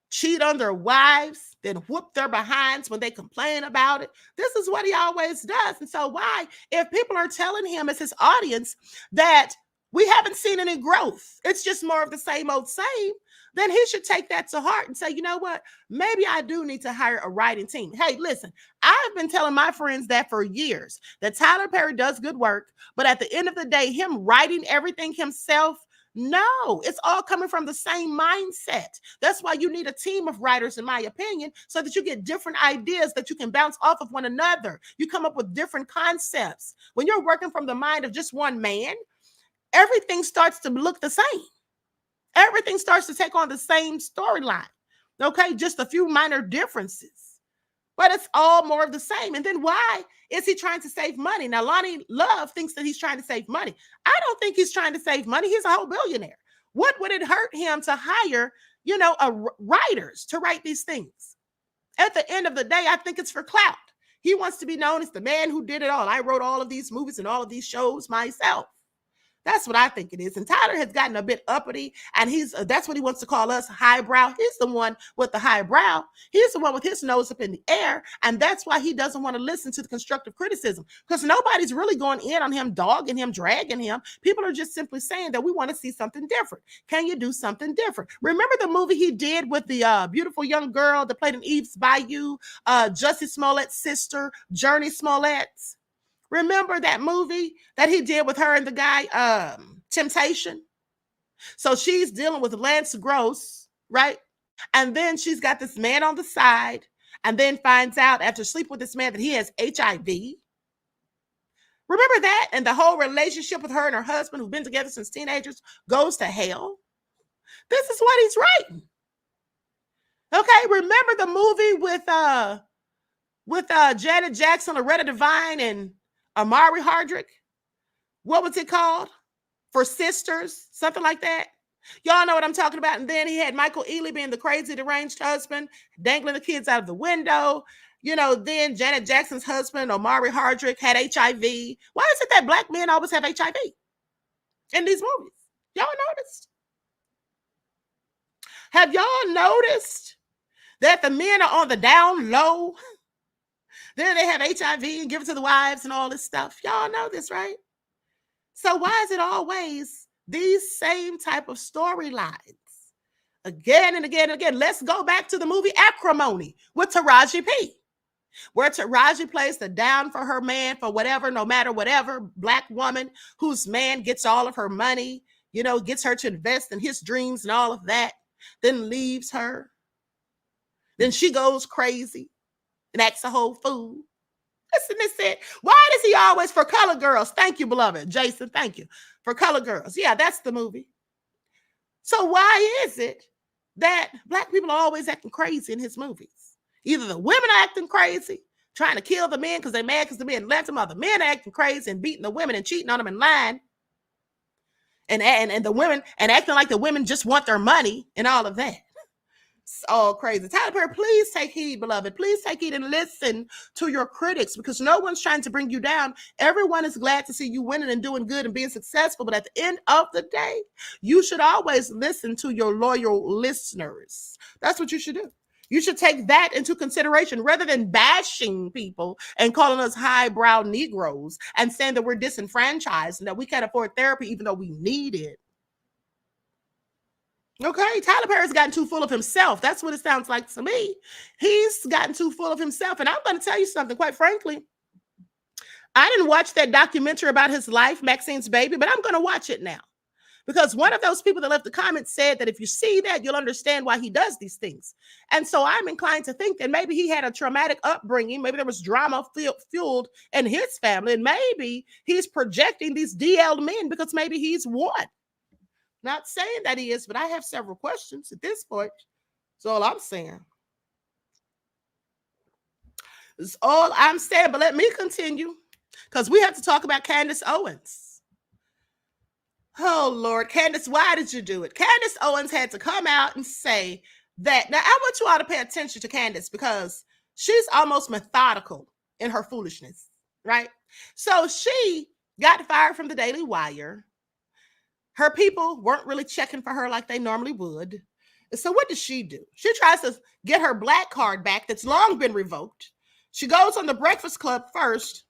cheat on their wives, then whoop their behinds when they complain about it. This is what he always does. And so why, if people are telling him as his audience that we haven't seen any growth, it's just more of the same old same, then he should take that to heart and say, you know what, maybe I do need to hire a writing team. Hey, listen, I've been telling my friends that for years, that Tyler Perry does good work, but at the end of the day, him writing everything himself, no, it's all coming from the same mindset. That's why you need a team of writers, in my opinion, so that you get different ideas that you can bounce off of one another. You come up with different concepts. When you're working from the mind of just one man, everything starts to look the same. Everything starts to take on the same storyline. Okay, just a few minor differences, but it's all more of the same. And then why is he trying to save money? Now, Lonnie Love thinks that he's trying to save money. I don't think he's trying to save money. He's a whole billionaire. What would it hurt him to hire, writers to write these things? At the end of the day, I think it's for clout. He wants to be known as the man who did it all. I wrote all of these movies and all of these shows myself. That's what I think it is. And Tyler has gotten a bit uppity, and that's what he wants to call us, highbrow. He's the one with the highbrow. He's the one with his nose up in the air, and that's why he doesn't want to listen to the constructive criticism, because nobody's really going in on him, dogging him, dragging him. People are just simply saying that we want to see something different. Can you do something different? Remember the movie he did with the beautiful young girl that played in Eve's Bayou, Jussie Smollett's sister, Journey Smollett? Remember that movie that he did with her and the guy, Temptation? So she's dealing with Lance Gross, right? And then she's got this man on the side, and then finds out after sleeping with this man that he has HIV. Remember that? And the whole relationship with her and her husband, who've been together since teenagers, goes to hell. This is what he's writing. Okay, remember the movie with Janet Jackson, Loretta Devine, and Amari Hardrick? What was it called? For Sisters, something like that. Y'all know what I'm talking about. And then he had Michael Ealy being the crazy deranged husband, dangling the kids out of the window. Then Janet Jackson's husband, Amari Hardrick, had HIV. Why is it that black men always have HIV in these movies? Y'all noticed? Have y'all noticed that the men are on the down low? Then they have HIV and give it to the wives and all this stuff. Y'all know this, right? So why is it always these same type of storylines? Again and again and again. Let's go back to the movie Acrimony with Taraji P, where Taraji plays the down for her man for whatever, no matter whatever, black woman whose man gets all of her money, gets her to invest in his dreams and all of that, then leaves her. Then she goes crazy and acts a whole fool. Listen, this it. Why does he always, for color girls? Thank you, beloved. Jason, thank you. For color girls. Yeah, that's the movie. So why is it that black people are always acting crazy in his movies? Either the women are acting crazy, trying to kill the men because they're mad because the men left them, or the men are acting crazy and beating the women and cheating on them and lying. And the women, and acting like the women just want their money and all of that. It's all crazy. Tyler Perry, please take heed, beloved. Please take heed and listen to your critics, because no one's trying to bring you down. Everyone is glad to see you winning and doing good and being successful. But at the end of the day, you should always listen to your loyal listeners. That's what you should do. You should take that into consideration rather than bashing people and calling us highbrow Negroes and saying that we're disenfranchised and that we can't afford therapy even though we need it. Okay, Tyler Perry's gotten too full of himself. That's what it sounds like to me. He's gotten too full of himself. And I'm going to tell you something, quite frankly. I didn't watch that documentary about his life, Maxine's Baby, but I'm going to watch it now. Because one of those people that left the comment said that if you see that, you'll understand why he does these things. And so I'm inclined to think that maybe he had a traumatic upbringing. Maybe there was drama fueled in his family. And maybe he's projecting these DL men because maybe he's one. Not saying that he is, but I have several questions at this point. That's all I'm saying. That's all I'm saying. But let me continue because we have to talk about Candace Owens. Oh, Lord. Candace, why did you do it? Candace Owens had to come out and say that. Now, I want you all to pay attention to Candace because she's almost methodical in her foolishness, right? So she got fired from the Daily Wire. Her people weren't really checking for her like they normally would. So what does she do? She tries to get her black card back that's long been revoked. She goes on the Breakfast Club first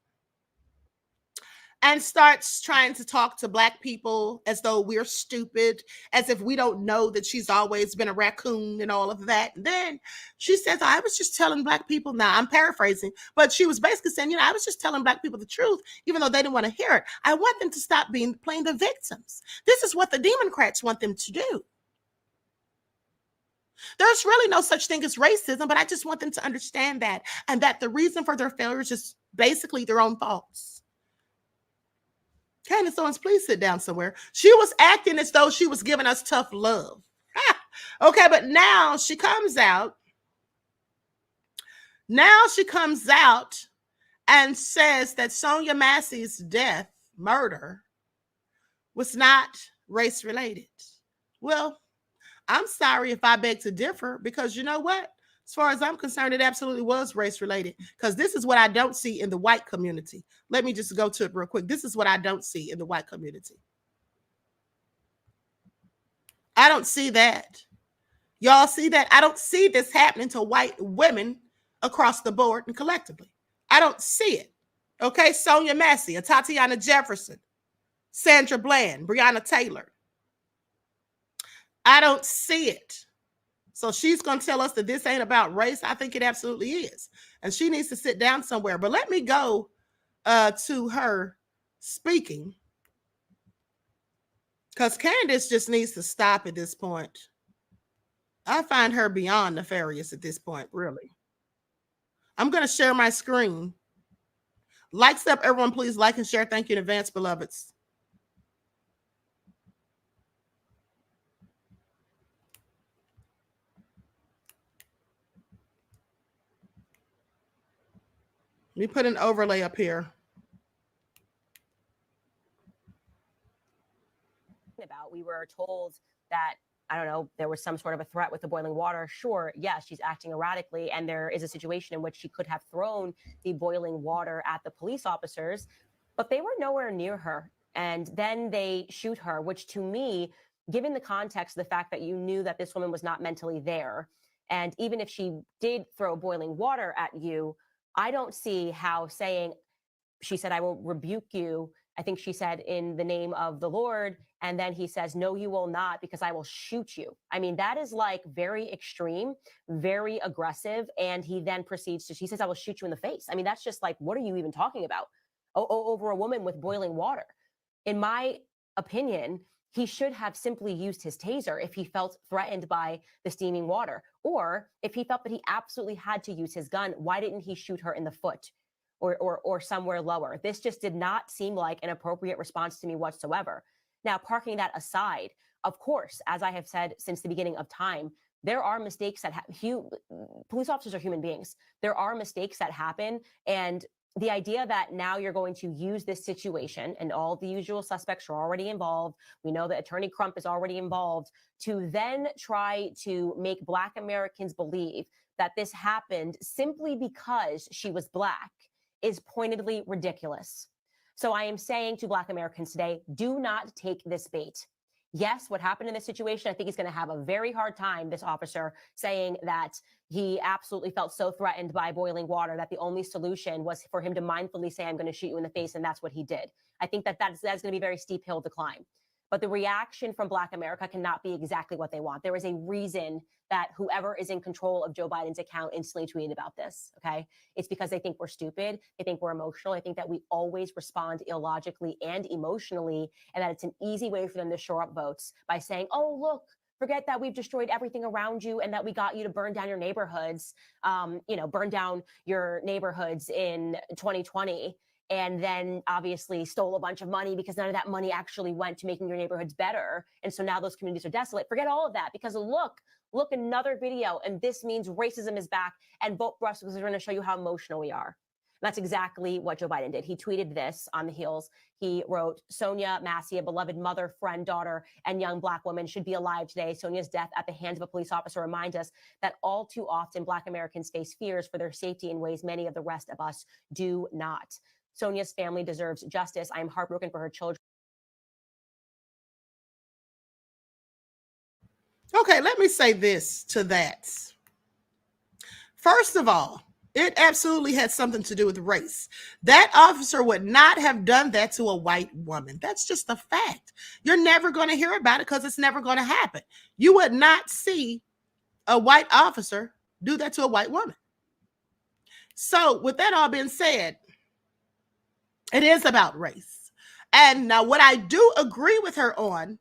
and starts trying to talk to black people as though we're stupid, as if we don't know that she's always been a raccoon and all of that. And then she says, I was just telling black people, now I'm paraphrasing, but she was basically saying, I was just telling black people the truth, even though they didn't want to hear it. I want them to stop playing the victims. This is what the Democrats want them to do. There's really no such thing as racism, but I just want them to understand that, and that the reason for their failures is basically their own faults. Candace Owens, please sit down somewhere. She was acting as though she was giving us tough love. Okay, but now she comes out. Now she comes out and says that Sonya Massey's death, murder, was not race-related. Well, I'm sorry if I beg to differ, because you know what? As far as I'm concerned, it absolutely was race-related, because this is what I don't see in the white community. Let me just go to it real quick. This is what I don't see in the white community. I don't see that. Y'all see that? I don't see this happening to white women across the board and collectively. I don't see it. Okay, Sonya Massey, Tatiana Jefferson, Sandra Bland, Breonna Taylor. I don't see it. So she's going to tell us that this ain't about race. I think it absolutely is. And she needs to sit down somewhere. But let me go to her speaking, because Candace just needs to stop at this point. I find her beyond nefarious at this point, really. I'm going to share my screen. Likes up, everyone, please like and share. Thank you in advance, beloveds. Let me put an overlay up here. We were told that, I don't know, there was some sort of a threat with the boiling water. Sure, yes, she's acting erratically, and there is a situation in which she could have thrown the boiling water at the police officers, but they were nowhere near her. And then they shoot her, which to me, given the context of the fact that you knew that this woman was not mentally there, and even if she did throw boiling water at you, I don't see how saying, she said, I will rebuke you. I think she said, in the name of the Lord. And then he says, no, you will not, because I will shoot you. I mean, that is like very extreme, very aggressive. And he then proceeds to, he says, I will shoot you in the face. I mean, that's just like, what are you even talking about? Over a woman with boiling water. In my opinion, he should have simply used his taser if he felt threatened by the steaming water. Or if he felt that he absolutely had to use his gun, why didn't he shoot her in the foot or somewhere lower? This just did not seem like an appropriate response to me whatsoever. Now, parking that aside, of course, as I have said since the beginning of time, there are mistakes that police officers are human beings. There are mistakes that happen. And the idea that now you're going to use this situation, and all the usual suspects are already involved, we know that Attorney Crump is already involved, to then try to make Black Americans believe that this happened simply because she was Black is pointedly ridiculous. So I am saying to Black Americans today, do not take this bait. yes, what happened in this situation, I think he's going to have a very hard time, this officer, saying that he absolutely felt so threatened by boiling water that the only solution was for him to mindfully say, I'm going to shoot you in the face. And that's what he did. I think that's going to be a very steep hill to climb. But the reaction from Black America cannot be exactly what they want. There is a reason that whoever is in control of Joe Biden's account instantly tweeted about this, okay? It's because they think we're stupid. They think we're emotional. I think that we always respond illogically and emotionally, and that it's an easy way for them to shore up votes by saying, oh, look, forget that we've destroyed everything around you and that we got you to burn down your neighborhoods, burn down your neighborhoods in 2020. And then obviously stole a bunch of money because none of that money actually went to making your neighborhoods better. And so now those communities are desolate. Forget all of that, because look, another video. And this means racism is back, and vote for us because we're going to show you how emotional we are. And that's exactly what Joe Biden did. He tweeted this on the heels. He wrote, Sonya Massey, a beloved mother, friend, daughter, and young Black woman, should be alive today. Sonya's death at the hands of a police officer reminds us that all too often Black Americans face fears for their safety in ways many of the rest of us do not. Sonya's family deserves justice. I am heartbroken for her children. Okay, let me say this to that. First of all, it absolutely had something to do with race. That officer would not have done that to a white woman. That's just a fact. You're never going to hear about it because it's never going to happen. You would not see a white officer do that to a white woman. So with that all being said, it is about race. And now what I do agree with her on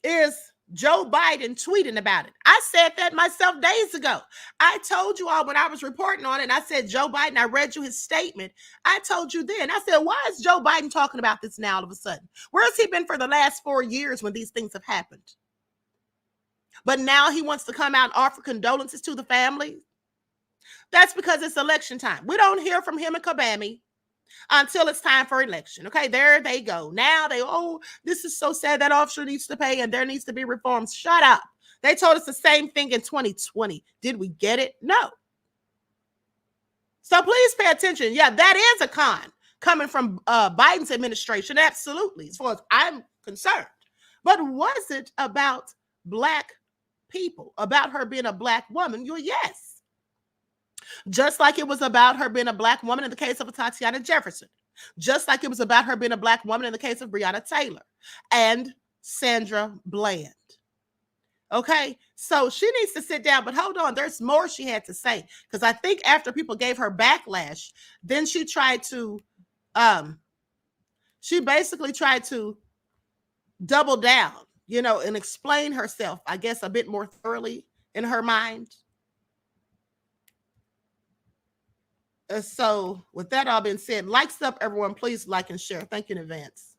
is Joe Biden tweeting about it. I said that myself days ago. I told you all when I was reporting on it, and I said, Joe Biden, I read you his statement. I told you then, I said, why is Joe Biden talking about this now all of a sudden? Where has he been for the last 4 years when these things have happened? But now he wants to come out and offer condolences to the family. That's because it's election time. We don't hear from him and Kabami until it's time for election. Okay, there they go. Now this is so sad. That officer needs to pay and there needs to be reforms. Shut up. They told us the same thing in 2020. Did we get it? No. So please pay attention. Yeah, that is a con coming from Biden's administration. Absolutely, as far as I'm concerned. But was it about Black people, about her being a Black woman? Yes. Just like it was about her being a Black woman in the case of Tatiana Jefferson. Just like it was about her being a Black woman in the case of Breonna Taylor and Sandra Bland. Okay, so she needs to sit down, but hold on, there's more she had to say. Because I think after people gave her backlash, then she tried to, she basically tried to double down, and explain herself, I guess, a bit more thoroughly in her mind. So with that all being said, likes up, everyone. Please like and share. Thank you in advance.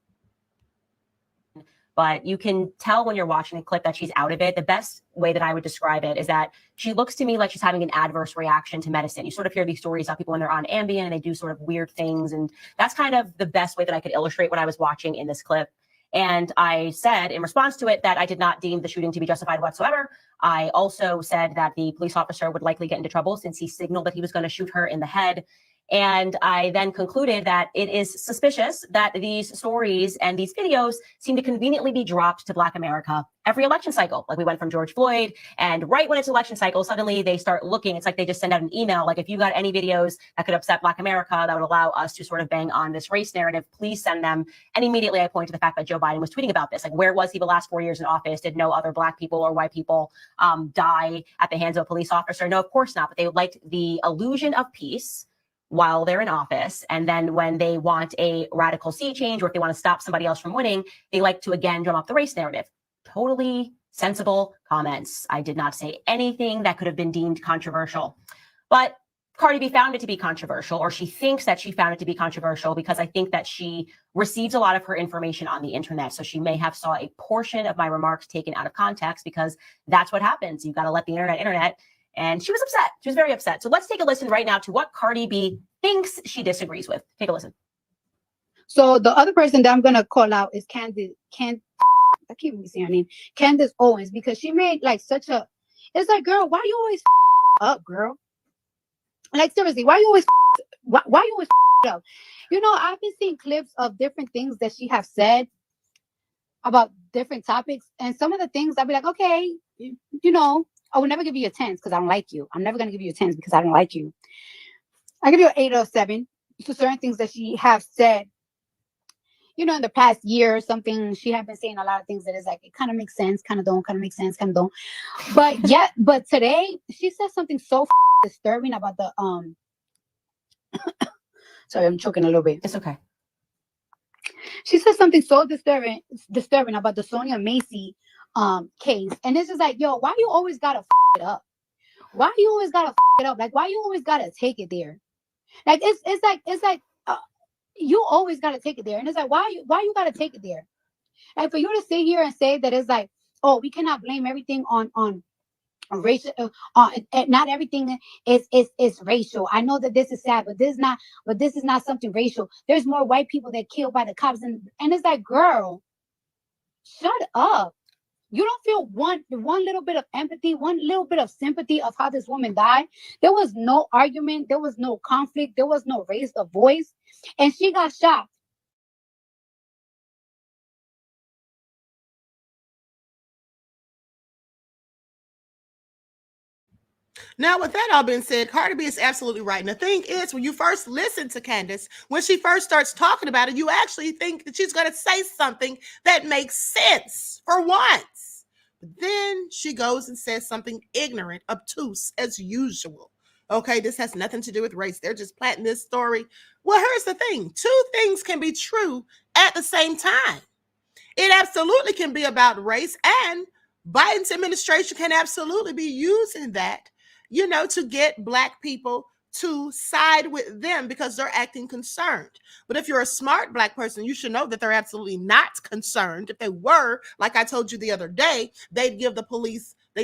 But you can tell when you're watching a clip that she's out of it. The best way that I would describe it is that she looks to me like she's having an adverse reaction to medicine. You sort of hear these stories of people when they're on Ambien and they do sort of weird things. And that's kind of the best way that I could illustrate what I was watching in this clip. And I said in response to it that I did not deem the shooting to be justified whatsoever. I also said that the police officer would likely get into trouble since he signaled that he was going to shoot her in the head. And I then concluded that it is suspicious that these stories and these videos seem to conveniently be dropped to Black America every election cycle. Like we went from George Floyd, and right when it's election cycle, suddenly they start looking. It's like they just send out an email. Like, if you got any videos that could upset Black America, that would allow us to sort of bang on this race narrative, please send them. And immediately I point to the fact that Joe Biden was tweeting about this. Like, where was he the last 4 years in office? Did no other Black people or white people die at the hands of a police officer? No, of course not. But they liked the illusion of peace while they're in office. And then when they want a radical sea change, or if they want to stop somebody else from winning, they like to again drum up the race narrative. Totally sensible comments. I did not say anything that could have been deemed controversial. But Cardi B found it to be controversial, or she thinks that she found it to be controversial, because I think that she receives a lot of her information on the internet. So she may have saw a portion of my remarks taken out of context, because that's what happens. You've got to let the internet. And she was upset. She was very upset. So let's take a listen right now to what Cardi B thinks she disagrees with. Take a listen. So the other person that I'm going to call out is I can't even say her name, Candace Owens, because she made like such a, it's like, girl, why you always up, girl? Like, seriously, why you always why you always up? You know, I've been seeing clips of different things that she have said about different topics, and some of the things I'll be like, okay, you know, I will never give you a 10 because I don't like you. I'm never gonna give you a 10 because I don't like you. I give you an 8 or 7 to certain things that she have said. You know, in the past year or something, she had been saying a lot of things that is like, it kind of makes sense, kind of don't, kind of makes sense, kind of don't. But yeah, but today she said something so disturbing about the sorry, I'm choking a little bit. It's okay. She said something so disturbing about the Sonya Massey case. And this is like, yo, why you always gotta it up? Why you always gotta it up? Like, why you always gotta take it there? Like, it's like you always gotta take it there. And it's like, why you gotta take it there? Like, for you to sit here and say that it's like, oh, we cannot blame everything on racial, not everything is racial. I know that this is sad, but this is not something racial. There's more white people that killed by the cops, and it's like, girl, shut up. You don't feel one little bit of empathy, one little bit of sympathy of how this woman died. There was no argument, there was no conflict, there was no raise of voice, and she got shot. Now, with that all being said, Cardi B is absolutely right. And the thing is, when you first listen to Candace, when she first starts talking about it, you actually think that she's going to say something that makes sense for once. But then she goes and says something ignorant, obtuse, as usual. Okay, this has nothing to do with race. They're just planting this story. Well, here's the thing. 2 things can be true at the same time. It absolutely can be about race, and Biden's administration can absolutely be using that, you know, to get Black people to side with them because they're acting concerned. But if you're a smart Black person, you should know that they're absolutely not concerned. If they were, like I told you the other day, they'd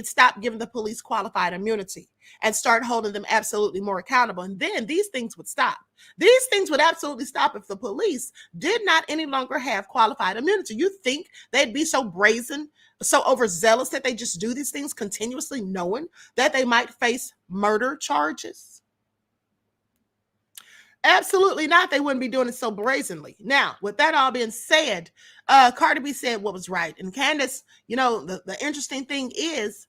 stop giving the police qualified immunity and start holding them absolutely more accountable. And then these things would stop. These things would absolutely stop if the police did not any longer have qualified immunity. You think they'd be so brazen, so overzealous that they just do these things continuously, knowing that they might face murder charges? Absolutely not. They wouldn't be doing it so brazenly. Now, with that all being said, Cardi B said what was right. And Candace, you know, the interesting thing is,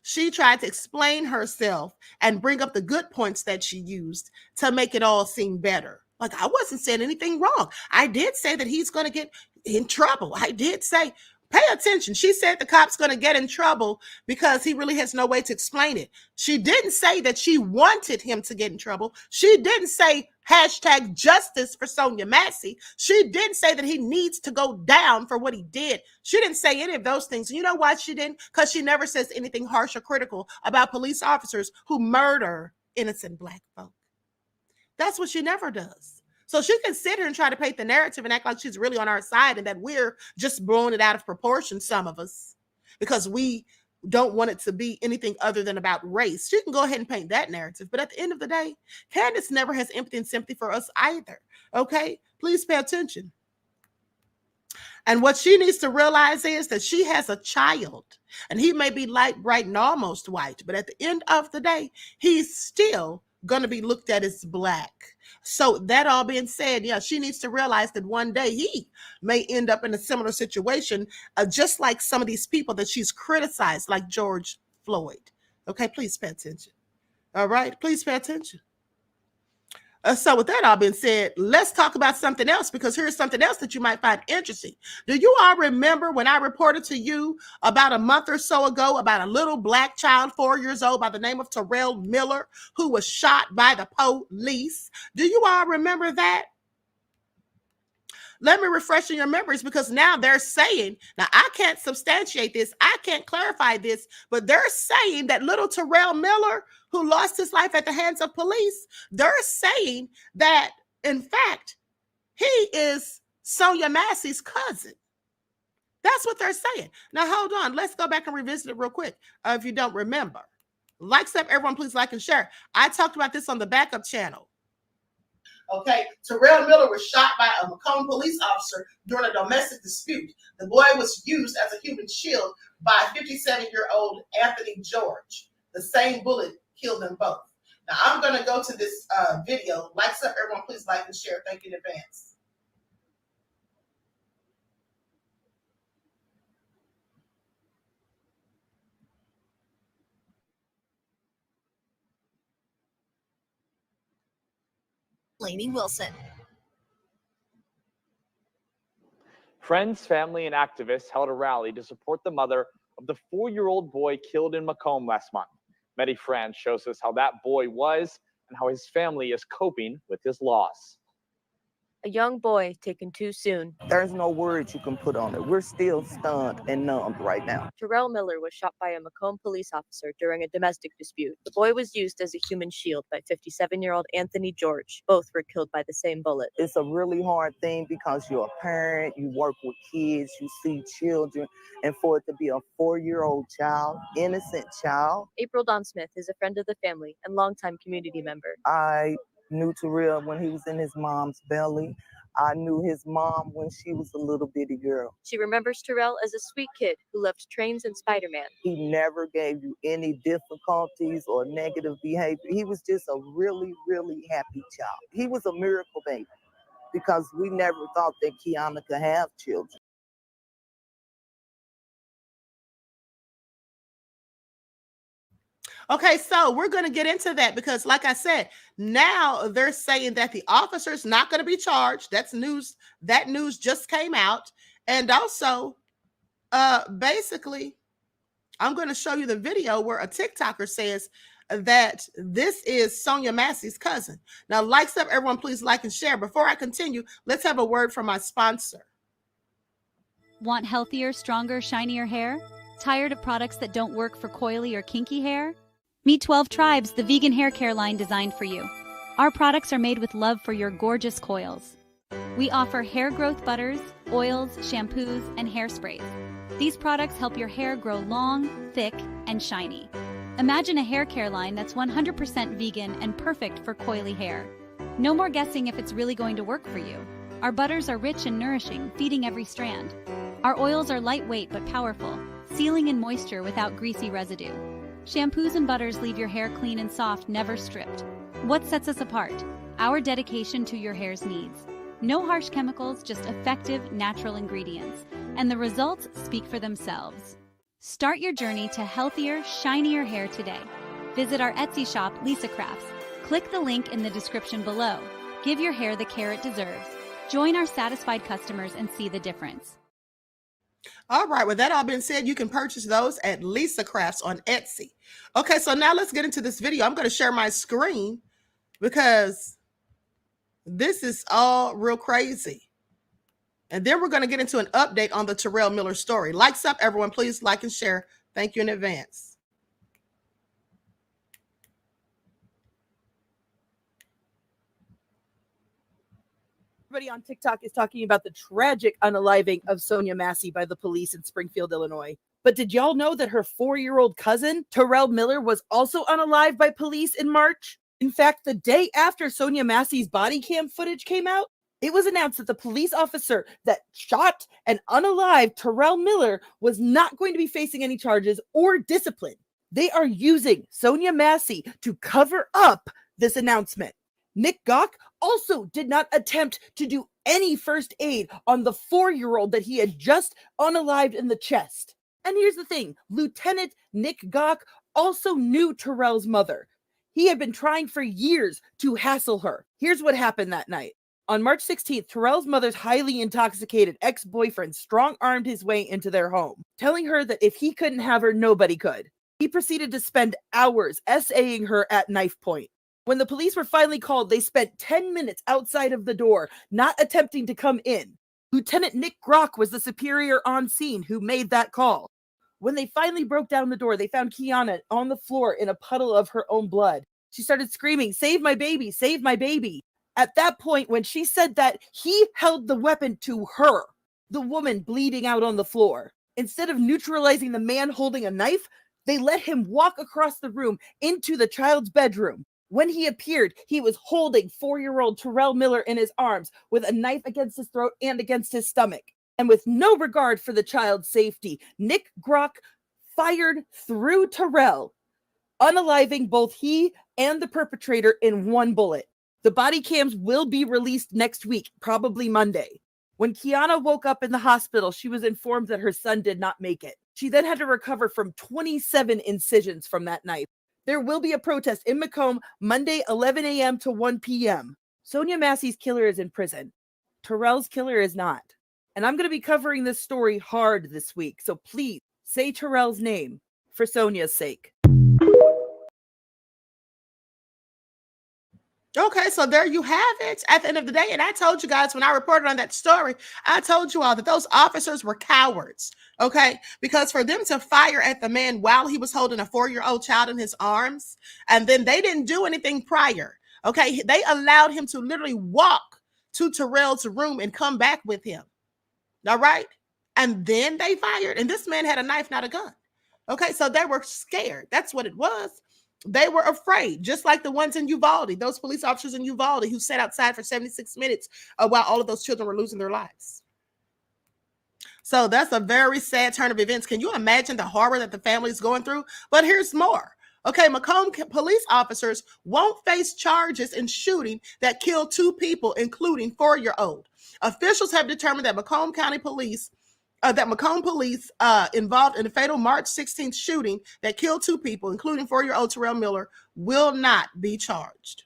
she tried to explain herself and bring up the good points that she used to make it all seem better. Like, I wasn't saying anything wrong. I did say that he's going to get in trouble. I did say, pay attention. She said the cop's going to get in trouble because he really has no way to explain it. She didn't say that she wanted him to get in trouble. She didn't say #justice for Sonya Massey. She didn't say that he needs to go down for what he did. She didn't say any of those things. And you know why she didn't? Because she never says anything harsh or critical about police officers who murder innocent Black folk. That's what she never does. So she can sit here and try to paint the narrative and act like she's really on our side and that we're just blowing it out of proportion, some of us, because we don't want it to be anything other than about race. She can go ahead and paint that narrative. But at the end of the day, Candace never has empathy and sympathy for us either. Okay? Please pay attention. And what she needs to realize is that she has a child, and he may be light, bright, and almost white, but at the end of the day, he's still going to be looked at as Black. So that all being said, yeah, she needs to realize that one day he may end up in a similar situation, just like some of these people that she's criticized, like George Floyd. Okay, please pay attention. All right, please pay attention. So with that all being said, let's talk about something else, because here's something else that you might find interesting. Do you all remember when I reported to you about a month or so ago about a little Black child, 4 years old, by the name of Terrell Miller, who was shot by the police? Do you all remember that? Let me refresh your memories, because now they're saying, now I can't substantiate this, I can't clarify this, but they're saying that little Terrell Miller, who lost his life at the hands of police, they're saying that, in fact, he is Sonya Massey's cousin. That's what they're saying. Now, hold on. Let's go back and revisit it real quick if you don't remember. Like, sub, everyone, please like and share. I talked about this on the backup channel. Okay, Terrell Miller was shot by a Macomb police officer during a domestic dispute. The boy was used as a human shield by 57-year-old Anthony George. The same bullet killed them both. Now I'm going to go to this video. Likes up, everyone. Please like and share. Thank you in advance. Lainey Wilson. Friends, family, and activists held a rally to support the mother of the 4-year-old boy killed in Macomb last month. Mehdi France shows us how that boy was and how his family is coping with his loss. A young boy taken too soon. There's no words you can put on it. We're still stunned and numbed right now. Terrell Miller was shot by a Macomb police officer during a domestic dispute. The boy was used as a human shield by 57-year-old Anthony George. Both were killed by the same bullet. It's a really hard thing because you're a parent, you work with kids, you see children, and for it to be a 4-year-old child, innocent child. April Dawn Smith is a friend of the family and longtime community member. I knew Terrell when he was in his mom's belly. I knew his mom when she was a little bitty girl. She remembers Terrell as a sweet kid who loved trains and Spider-Man. He never gave you any difficulties or negative behavior. He was just a really, really happy child. He was a miracle baby because we never thought that Kiana could have children. Okay, so we're going to get into that because, like I said, now they're saying that the officer's not going to be charged. That's news. That news just came out. And also, basically, I'm going to show you the video where a TikToker says that this is Sonya Massey's cousin. Now, likes up, everyone, please like and share. Before I continue, let's have a word from my sponsor. Want healthier, stronger, shinier hair? Tired of products that don't work for coily or kinky hair? Meet 12 Tribes, the vegan hair care line designed for you. Our products are made with love for your gorgeous coils. We offer hair growth butters, oils, shampoos, and hairsprays. These products help your hair grow long, thick, and shiny. Imagine a hair care line that's 100% vegan and perfect for coily hair. No more guessing if it's really going to work for you. Our butters are rich and nourishing, feeding every strand. Our oils are lightweight but powerful, sealing in moisture without greasy residue. Shampoos and butters leave your hair clean and soft, never stripped. What sets us apart? Our dedication to your hair's needs. No harsh chemicals, just effective, natural ingredients. And the results speak for themselves. Start your journey to healthier, shinier hair today. Visit our Etsy shop, Lisa Crafts. Click the link in the description below. Give your hair the care it deserves. Join our satisfied customers and see the difference. All right, with that all being said, you can purchase those at Lisa Crafts on Etsy. Okay, so now let's get into this video. I'm going to share my screen because this is all real crazy. And then we're going to get into an update on the Terrell Miller story. Likes up, everyone. Please like and share. Thank you in advance. Everybody on TikTok is talking about the tragic unaliving of Sonya Massey by the police in Springfield, Illinois. But did y'all know that her 4-year-old cousin, Terrell Miller, was also unalived by police in March? In fact, the day after Sonya Massey's body cam footage came out, it was announced that the police officer that shot and unalived Terrell Miller was not going to be facing any charges or discipline. They are using Sonya Massey to cover up this announcement. Nick Gawk also did not attempt to do any first aid on the 4-year-old that he had just unalived in the chest. And here's the thing, Lieutenant Nick Gawk also knew Terrell's mother. He had been trying for years to hassle her. Here's what happened that night. On March 16th, Terrell's mother's highly intoxicated ex-boyfriend strong-armed his way into their home, telling her that if he couldn't have her, nobody could. He proceeded to spend hours essaying her at knife point. When the police were finally called, they spent 10 minutes outside of the door, not attempting to come in. Lieutenant Nick Gawk was the superior on scene who made that call. When they finally broke down the door, they found Kiana on the floor in a puddle of her own blood. She started screaming, "Save my baby, save my baby." At that point, when she said that, he held the weapon to her, the woman bleeding out on the floor. Instead of neutralizing the man holding a knife, they let him walk across the room into the child's bedroom. When he appeared, he was holding 4-year-old Terrell Miller in his arms with a knife against his throat and against his stomach. And with no regard for the child's safety, Nick Gawk fired through Terrell, unaliving both he and the perpetrator in one bullet. The body cams will be released next week, probably Monday. When Kiana woke up in the hospital, she was informed that her son did not make it. She then had to recover from 27 incisions from that knife. There will be a protest in Macomb Monday, 11 a.m. to 1 p.m. Sonya Massey's killer is in prison. Terrell's killer is not. And I'm going to be covering this story hard this week, so please say Terrell's name for Sonya's sake. Okay, so there you have it at the end of the day. And I told you guys when I reported on that story, I told you all that those officers were cowards, okay? Because for them to fire at the man while he was holding a 4-year-old child in his arms, and then they didn't do anything prior, okay? They allowed him to literally walk to Terrell's room and come back with him, all right? And then they fired, and this man had a knife, not a gun, okay? So they were scared. That's what it was. They were afraid, just like the ones in Uvalde, those police officers in Uvalde who sat outside for 76 minutes while all of those children were losing their lives. So that's a very sad turn of events. Can you imagine the horror that the family is going through? But here's more. Okay, Macomb police officers won't face charges in shooting that killed 2 people, including 4-year-old. Officials have determined that Macomb Police involved in the fatal March 16th shooting that killed 2 people, including 4-year-old Terrell Miller, will not be charged.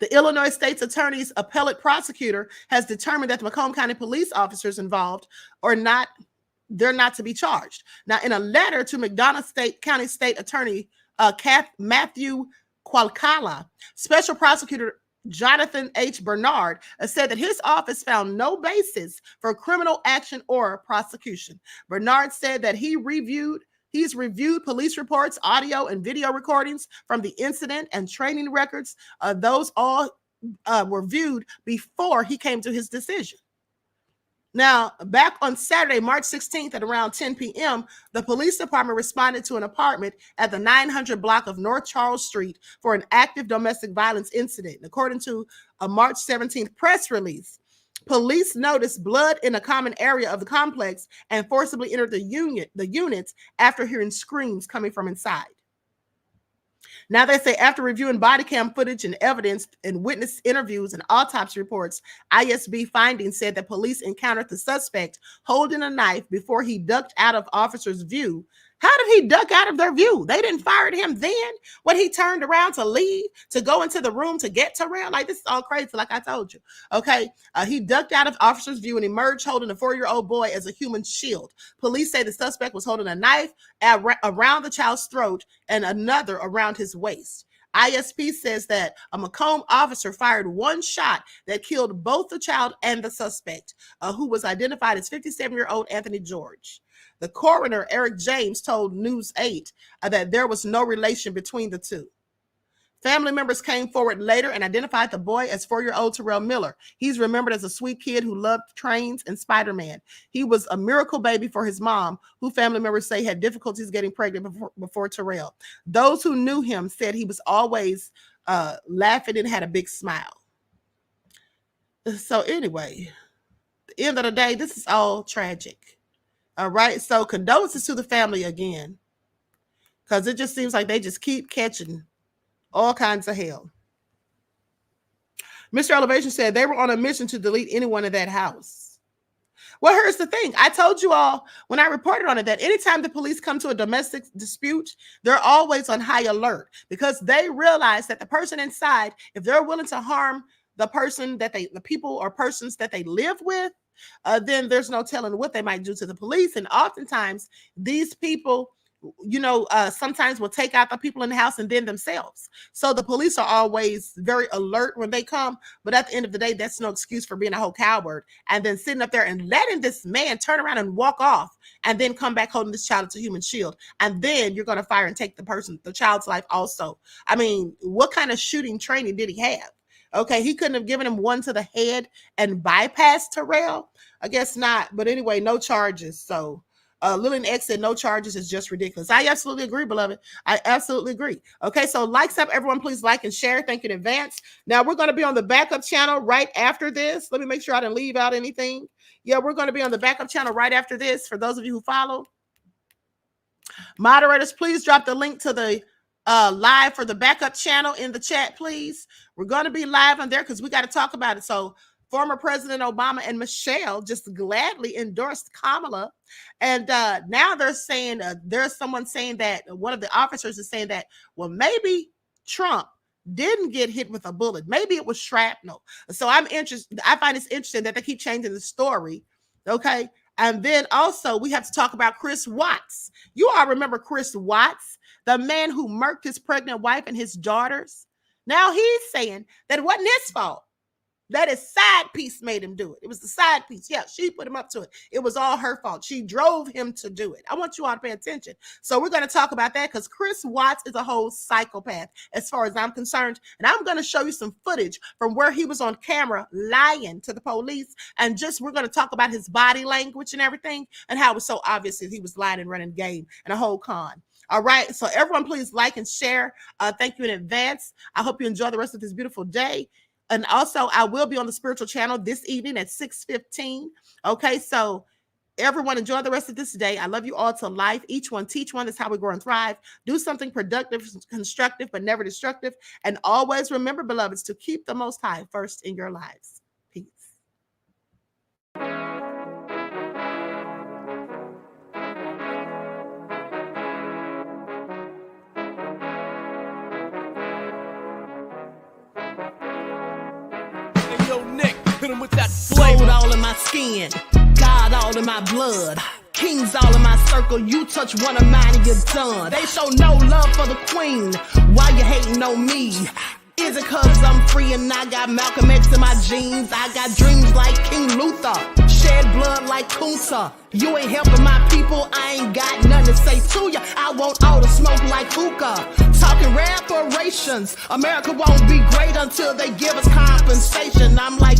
The Illinois State's Attorney's appellate prosecutor has determined that the Macomb County police officers involved they're not to be charged. Now, in a letter to McDonough County State Attorney Matthew Qualcala, Special Prosecutor Jonathan H. Bernard said that his office found no basis for criminal action or prosecution. Bernard said that he's reviewed police reports, audio and video recordings from the incident and training records. Those all were viewed before he came to his decision. Now, back on Saturday, March 16th at around 10 p.m., the police department responded to an apartment at the 900 block of North Charles Street for an active domestic violence incident. According to a March 17th press release, police noticed blood in a common area of the complex and forcibly entered the units after hearing screams coming from inside. Now they say after reviewing body cam footage and evidence and witness interviews and autopsy reports, ISB findings said that police encountered the suspect holding a knife before he ducked out of officers' view. How did he duck out of their view? They didn't fire at him then when he turned around to leave, to go into the room to get Terrell. Like, this is all crazy, like I told you. Okay, he ducked out of officers' view and emerged holding a 4-year-old boy as a human shield. Police say the suspect was holding a knife around the child's throat and another around his waist. ISP says that a Macomb officer fired 1 shot that killed both the child and the suspect, who was identified as 57-year-old Anthony George. The coroner, Eric James, told News 8 that there was no relation between the two. Family members came forward later and identified the boy as 4-year-old Terrell Miller. He's remembered as a sweet kid who loved trains and Spider-Man. He was a miracle baby for his mom, who family members say had difficulties getting pregnant before Terrell. Those who knew him said he was always laughing and had a big smile. So anyway, at the end of the day, this is all tragic. All right, so condolences to the family again, because it just seems like they just keep catching all kinds of hell. Mr. Elevation said they were on a mission to delete anyone in that house. Well, here's the thing. I told you all when I reported on it that anytime the police come to a domestic dispute, they're always on high alert because they realize that the person inside, if they're willing to harm the person that the people or persons that they live with, then there's no telling what they might do to the police. And oftentimes these people, sometimes will take out the people in the house and then themselves. So the police are always very alert when they come. But at the end of the day, that's no excuse for being a whole coward and then sitting up there and letting this man turn around and walk off and then come back holding this child as a human shield. And then you're going to fire and take the child's life also. I mean, what kind of shooting training did he have? Okay, he couldn't have given him one to the head and bypassed Terrell. I guess not. But anyway, no charges. So Lillian X said no charges is just ridiculous. I absolutely agree, beloved. I absolutely agree. Okay, so likes up, everyone. Please like and share. Thank you in advance. Now we're going to be on the backup channel right after this. Let me make sure I didn't leave out anything. Yeah, we're going to be on the backup channel right after this. For those of you who follow, moderators, please drop the link to the live for the backup channel in the chat, please. We're going to be live on there because we got to talk about it. So former President Obama and Michelle just gladly endorsed Kamala. And now they're saying, there's someone saying that, one of the officers is saying that, well, maybe Trump didn't get hit with a bullet. Maybe it was shrapnel. So I'm interested. I find it's interesting that they keep changing the story. Okay. And then also we have to talk about Chris Watts. You all remember Chris Watts, the man who murked his pregnant wife and his daughters. Now he's saying that it wasn't his fault. That his side piece made him do it. It was the side piece. Yeah, she put him up to it. It was all her fault. She drove him to do it. I want you all to pay attention. So we're going to talk about that because Chris Watts is a whole psychopath as far as I'm concerned. And I'm going to show you some footage from where he was on camera lying to the police. And just we're going to talk about his body language and everything and how it was so obvious that he was lying and running game and a whole con. All right. So everyone, please like and share. Thank you in advance. I hope you enjoy the rest of this beautiful day. And also, I will be on the spiritual channel this evening at 6:15. Okay, so everyone enjoy the rest of this day. I love you all to life. Each one teach one. That's how we grow and thrive. Do something productive, constructive, but never destructive. And always remember, beloveds, to keep the Most High first in your lives. Peace. With that flavor all in my skin, God all in my blood, kings all in my circle. You touch one of mine and you're done. They show no love for the queen. Why you hating on me? Is it cause I'm free and I got Malcolm X in my jeans? I got dreams like King Luther, shed blood like Kunsa. You ain't helping my people, I ain't got nothing to say to ya. I want all the smoke like hookah. Talking reparations, America won't be great until they give us compensation. I'm like,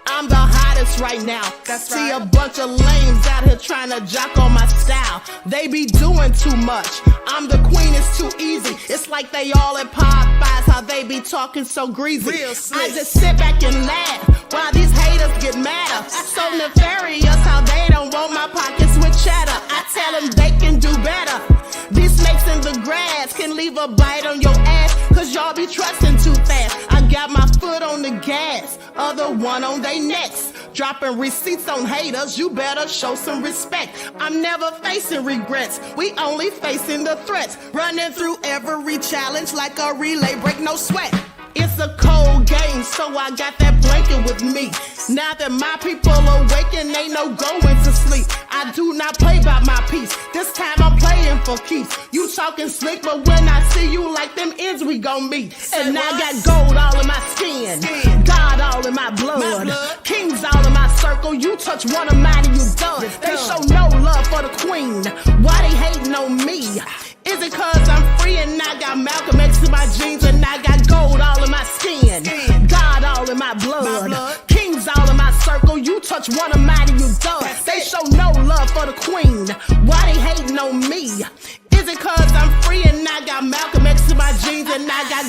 I'm the hottest right now. That's See right. A bunch of lames out here trying to jock on my style. They be doing too much. I'm the queen, it's too easy. It's like they all at Popeyes, how they be talking so greasy. I just sit back and laugh while these haters get madder. So nefarious how they don't want my pockets with cheddar. I tell them they can do better. These snakes in the grass can leave a bite on your ass, cause y'all be trusting too fast. I got my foot on the gas, other one on they necks. Dropping receipts on haters, you better show some respect. I'm never facing regrets, we only facing the threats. Running through every challenge like a relay, break no sweat. It's a cold game, so I got that blanket with me. Now that my people awaken, ain't no going to sleep. I do not play by my piece. This time I'm playing for keeps. You talking slick, but when I see you like them ends, we gon' meet. And I got gold all in my skin, God all in my blood, kings all in my circle. You touch one of mine and you done. They show no love for the queen. Why they hating on me? Is it cause I'm free and I got Malcolm X in my jeans and I got gold all in my skin, God all in my blood, kings all in my circle. You touch one of mine and you done. They show no love for the queen. Why they hating on me? Is it cause I'm free and I got Malcolm X in my jeans and I got